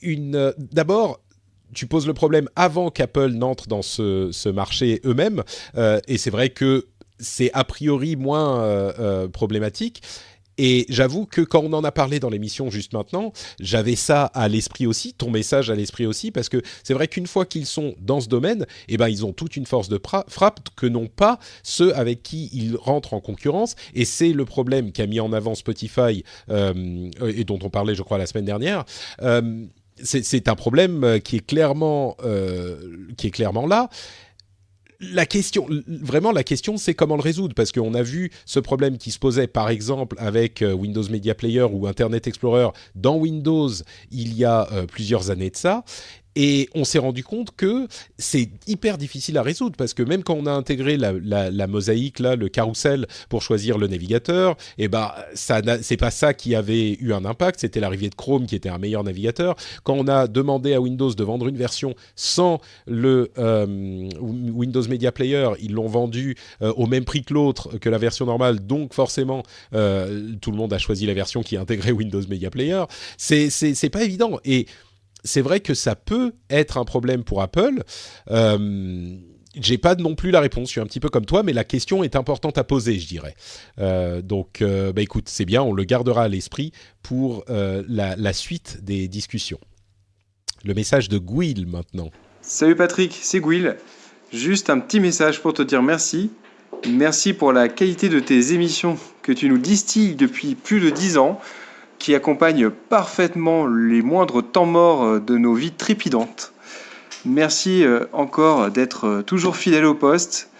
D'abord, tu poses le problème avant qu'Apple n'entre dans ce marché eux-mêmes, et c'est vrai que c'est a priori moins problématique. Et j'avoue que quand on en a parlé dans l'émission juste maintenant, j'avais ça à l'esprit aussi, ton message à l'esprit aussi, parce que c'est vrai qu'une fois qu'ils sont dans ce domaine, eh ben, ils ont toute une force de frappe que n'ont pas ceux avec qui ils rentrent en concurrence. Et c'est le problème qu'a mis en avant Spotify, et dont on parlait, je crois, la semaine dernière. C'est un problème qui est clairement là. La question, c'est comment le résoudre, parce qu'on a vu ce problème qui se posait, par exemple, avec Windows Media Player ou Internet Explorer dans Windows il y a plusieurs années de ça. Et on s'est rendu compte que c'est hyper difficile à résoudre parce que même quand on a intégré la mosaïque, là, le carrousel pour choisir le navigateur, eh ben, c'est pas ça qui avait eu un impact, c'était l'arrivée de Chrome qui était un meilleur navigateur. Quand on a demandé à Windows de vendre une version sans le Windows Media Player, ils l'ont vendu au même prix que l'autre, que la version normale, donc forcément tout le monde a choisi la version qui intégrait Windows Media Player. C'est pas évident. Et c'est vrai que ça peut être un problème pour Apple. J'ai pas non plus la réponse, je suis un petit peu comme toi, mais la question est importante à poser, je dirais. Donc, écoute, c'est bien, on le gardera à l'esprit pour la suite des discussions. Le message de Gouil maintenant. Salut Patrick, c'est Gouil. Juste un petit message pour te dire merci. Merci pour la qualité de tes émissions que tu nous distilles depuis plus de 10 ans, qui accompagne parfaitement les moindres temps morts de nos vies trépidantes. Merci encore d'être toujours fidèle au poste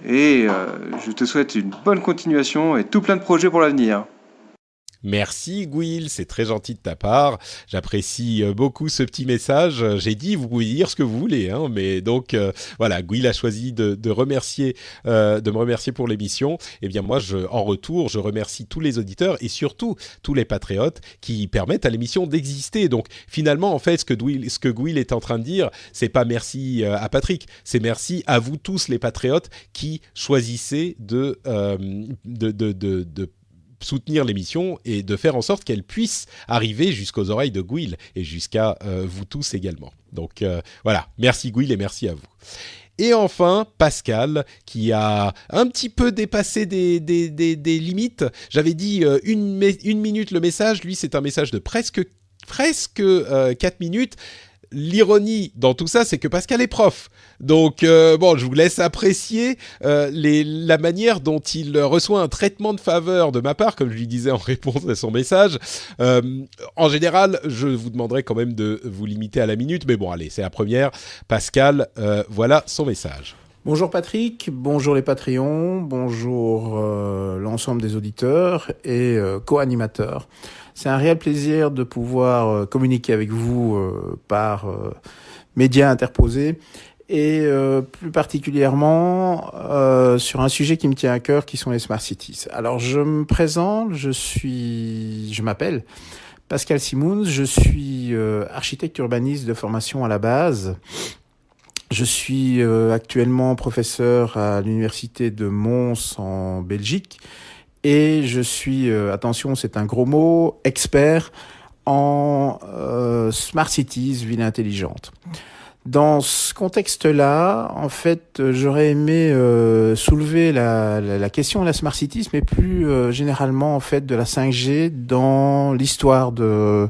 et je te souhaite une bonne continuation et tout plein de projets pour l'avenir. Merci Gouil, c'est très gentil de ta part. J'apprécie beaucoup ce petit message. J'ai dit, vous pouvez dire ce que vous voulez, hein, mais donc voilà, Gouil a choisi de me remercier pour l'émission. Eh bien moi, en retour, je remercie tous les auditeurs et surtout tous les patriotes qui permettent à l'émission d'exister. Donc finalement, en fait, ce que Gouil est en train de dire, c'est pas merci à Patrick, c'est merci à vous tous les patriotes qui choisissez de soutenir l'émission et de faire en sorte qu'elle puisse arriver jusqu'aux oreilles de Gouil et jusqu'à vous tous également. Donc voilà, merci Gouil et merci à vous. Et enfin, Pascal, qui a un petit peu dépassé des limites. J'avais dit une minute le message, lui c'est un message de presque 4 minutes. L'ironie dans tout ça, c'est que Pascal est prof. Donc, je vous laisse apprécier la manière dont il reçoit un traitement de faveur de ma part, comme je lui disais en réponse à son message. En général, je vous demanderai quand même de vous limiter à la minute. Mais bon, allez, c'est la première. Pascal, voilà son message. Bonjour Patrick, bonjour les Patreons, bonjour l'ensemble des auditeurs et co-animateurs. C'est un réel plaisir de pouvoir communiquer avec vous par médias interposés et plus particulièrement sur un sujet qui me tient à cœur qui sont les Smart Cities. Alors je me présente, je m'appelle Pascal Simons, je suis architecte urbaniste de formation à la base. Je suis actuellement professeur à l'université de Mons en Belgique et je suis, attention c'est un gros mot, expert en Smart Cities, villes intelligentes. Dans ce contexte-là, en fait, j'aurais aimé soulever la question de la Smart Cities, mais plus généralement en fait de la 5G dans l'histoire de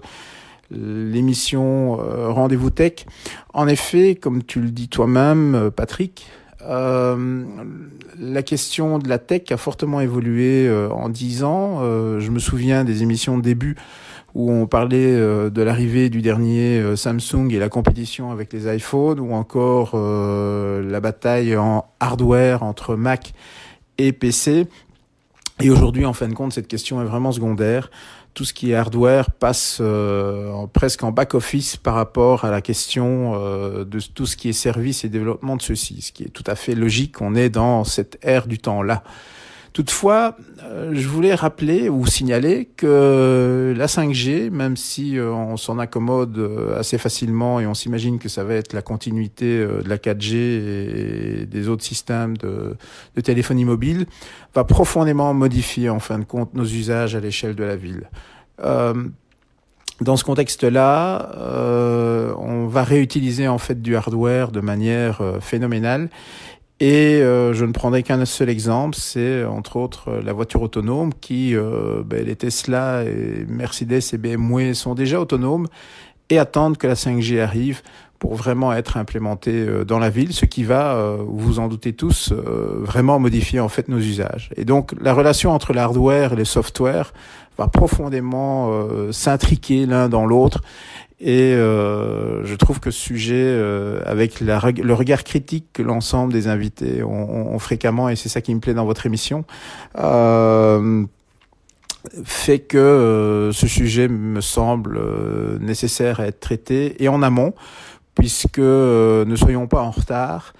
l'émission Rendez-vous Tech. En effet, comme tu le dis toi-même, Patrick, la question de la tech a fortement évolué en 10 ans. Je me souviens des émissions de début où on parlait de l'arrivée du dernier Samsung et la compétition avec les iPhones, ou encore la bataille en hardware entre Mac et PC. Et aujourd'hui, en fin de compte, cette question est vraiment secondaire. Tout ce qui est hardware passe presque en back-office par rapport à la question de tout ce qui est service et développement de ceci, ce qui est tout à fait logique. On est dans cette ère du temps-là. Toutefois, je voulais rappeler ou signaler que la 5G, même si on s'en accommode assez facilement et on s'imagine que ça va être la continuité de la 4G et des autres systèmes de téléphonie mobile, va profondément modifier en fin de compte nos usages à l'échelle de la ville. Dans ce contexte-là, on va réutiliser en fait du hardware de manière phénoménale. Et je ne prendrai qu'un seul exemple, c'est entre autres la voiture autonome qui, les Tesla, et Mercedes et BMW sont déjà autonomes et attendent que la 5G arrive pour vraiment être implémentée dans la ville, ce qui va, vous en doutez tous, vraiment modifier en fait nos usages. Et donc la relation entre l'hardware et le software va profondément s'intriquer l'un dans l'autre. Et je trouve que ce sujet, avec le regard critique que l'ensemble des invités ont fréquemment, et c'est ça qui me plaît dans votre émission, fait que ce sujet me semble nécessaire à être traité, et en amont, puisque ne soyons pas en retard.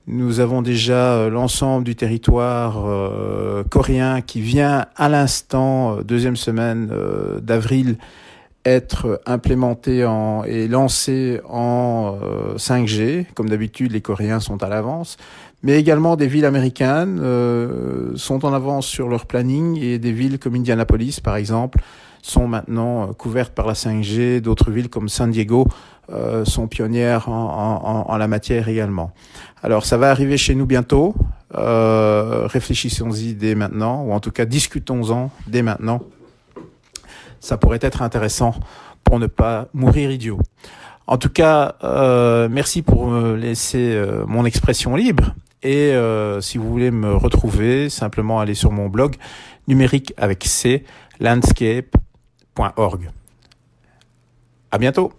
Nous avons déjà l'ensemble du territoire coréen qui vient à l'instant, deuxième semaine d'avril, être implémenté et lancé en 5G. Comme d'habitude, les Coréens sont à l'avance. Mais également des villes américaines sont en avance sur leur planning, et des villes comme Indianapolis, par exemple, sont maintenant couvertes par la 5G. D'autres villes comme San Diego sont pionnières en la matière également. Alors, ça va arriver chez nous bientôt. Réfléchissons-y dès maintenant, ou en tout cas discutons-en dès maintenant. Ça pourrait être intéressant pour ne pas mourir idiot. En tout cas, merci pour me laisser mon expression libre. Et si vous voulez me retrouver, simplement allez sur mon blog numérique avec C, landscape.org. À bientôt.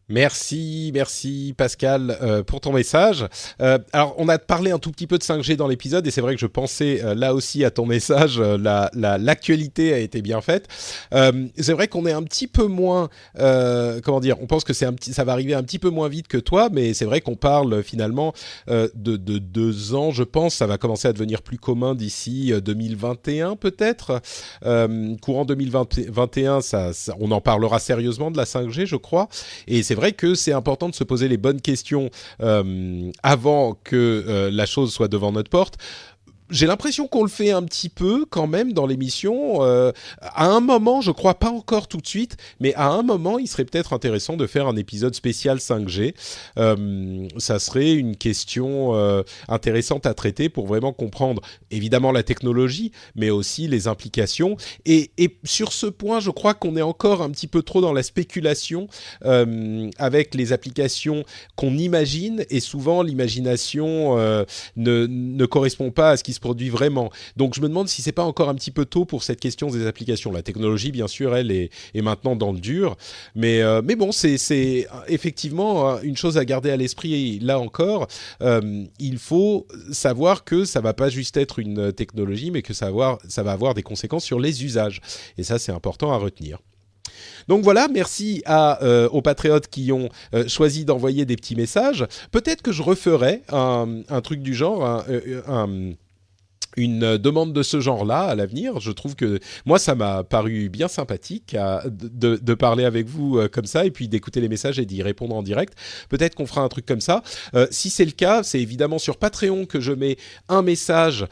Merci Pascal pour ton message. Alors on a parlé un tout petit peu de 5G dans l'épisode et c'est vrai que je pensais là aussi à ton message, l'actualité a été bien faite. C'est vrai qu'on est un petit peu moins, on pense que ça va arriver un petit peu moins vite que toi, mais c'est vrai qu'on parle finalement de 2 ans, je pense. Ça va commencer à devenir plus commun d'ici 2021 peut-être. Courant 2021, on en parlera sérieusement de la 5G, je crois. Et c'est vrai que c'est important de se poser les bonnes questions avant que la chose soit devant notre porte. J'ai l'impression qu'on le fait un petit peu quand même dans l'émission. À un moment, je crois pas encore tout de suite, mais à un moment, il serait peut-être intéressant de faire un épisode spécial 5G. Ça serait une question intéressante à traiter pour vraiment comprendre évidemment la technologie, mais aussi les implications. Et sur ce point, je crois qu'on est encore un petit peu trop dans la spéculation avec les applications qu'on imagine, et souvent l'imagination ne correspond pas à ce qui se produit vraiment. Donc je me demande si c'est pas encore un petit peu tôt pour cette question des applications. La technologie, bien sûr, elle est maintenant dans le dur, mais bon, c'est effectivement une chose à garder à l'esprit. Là encore, il faut savoir que ça va pas juste être une technologie, mais que ça va avoir des conséquences sur les usages. Et ça, c'est important à retenir. Donc voilà, merci aux patriotes qui ont choisi d'envoyer des petits messages. Peut-être que je referai un truc du genre, une demande de ce genre-là à l'avenir. Je trouve que moi, ça m'a paru bien sympathique de parler avec vous comme ça et puis d'écouter les messages et d'y répondre en direct. Peut-être qu'on fera un truc comme ça. Si c'est le cas, c'est évidemment sur Patreon que je mets un message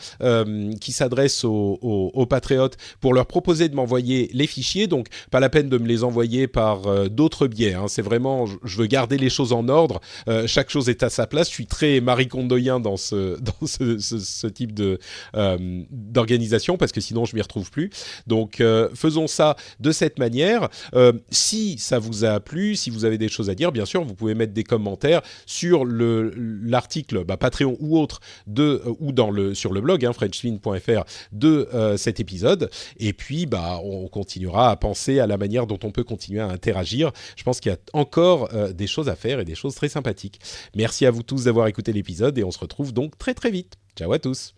qui s'adresse aux patriotes pour leur proposer de m'envoyer les fichiers. Donc, pas la peine de me les envoyer par d'autres biais. Hein. C'est vraiment, je veux garder les choses en ordre. Chaque chose est à sa place. Je suis très Marie Kondoyen dans ce type d'organisation, parce que sinon je m'y retrouve plus. Donc faisons ça de cette manière. Si ça vous a plu, si vous avez des choses à dire, bien sûr vous pouvez mettre des commentaires sur l'article Patreon ou autre ou sur le blog frenchspin.fr de cet épisode, et puis on continuera à penser à la manière dont on peut continuer à interagir. Je pense qu'il y a encore des choses à faire et des choses très sympathiques. Merci à vous tous d'avoir écouté l'épisode et on se retrouve donc très très vite. Ciao à tous.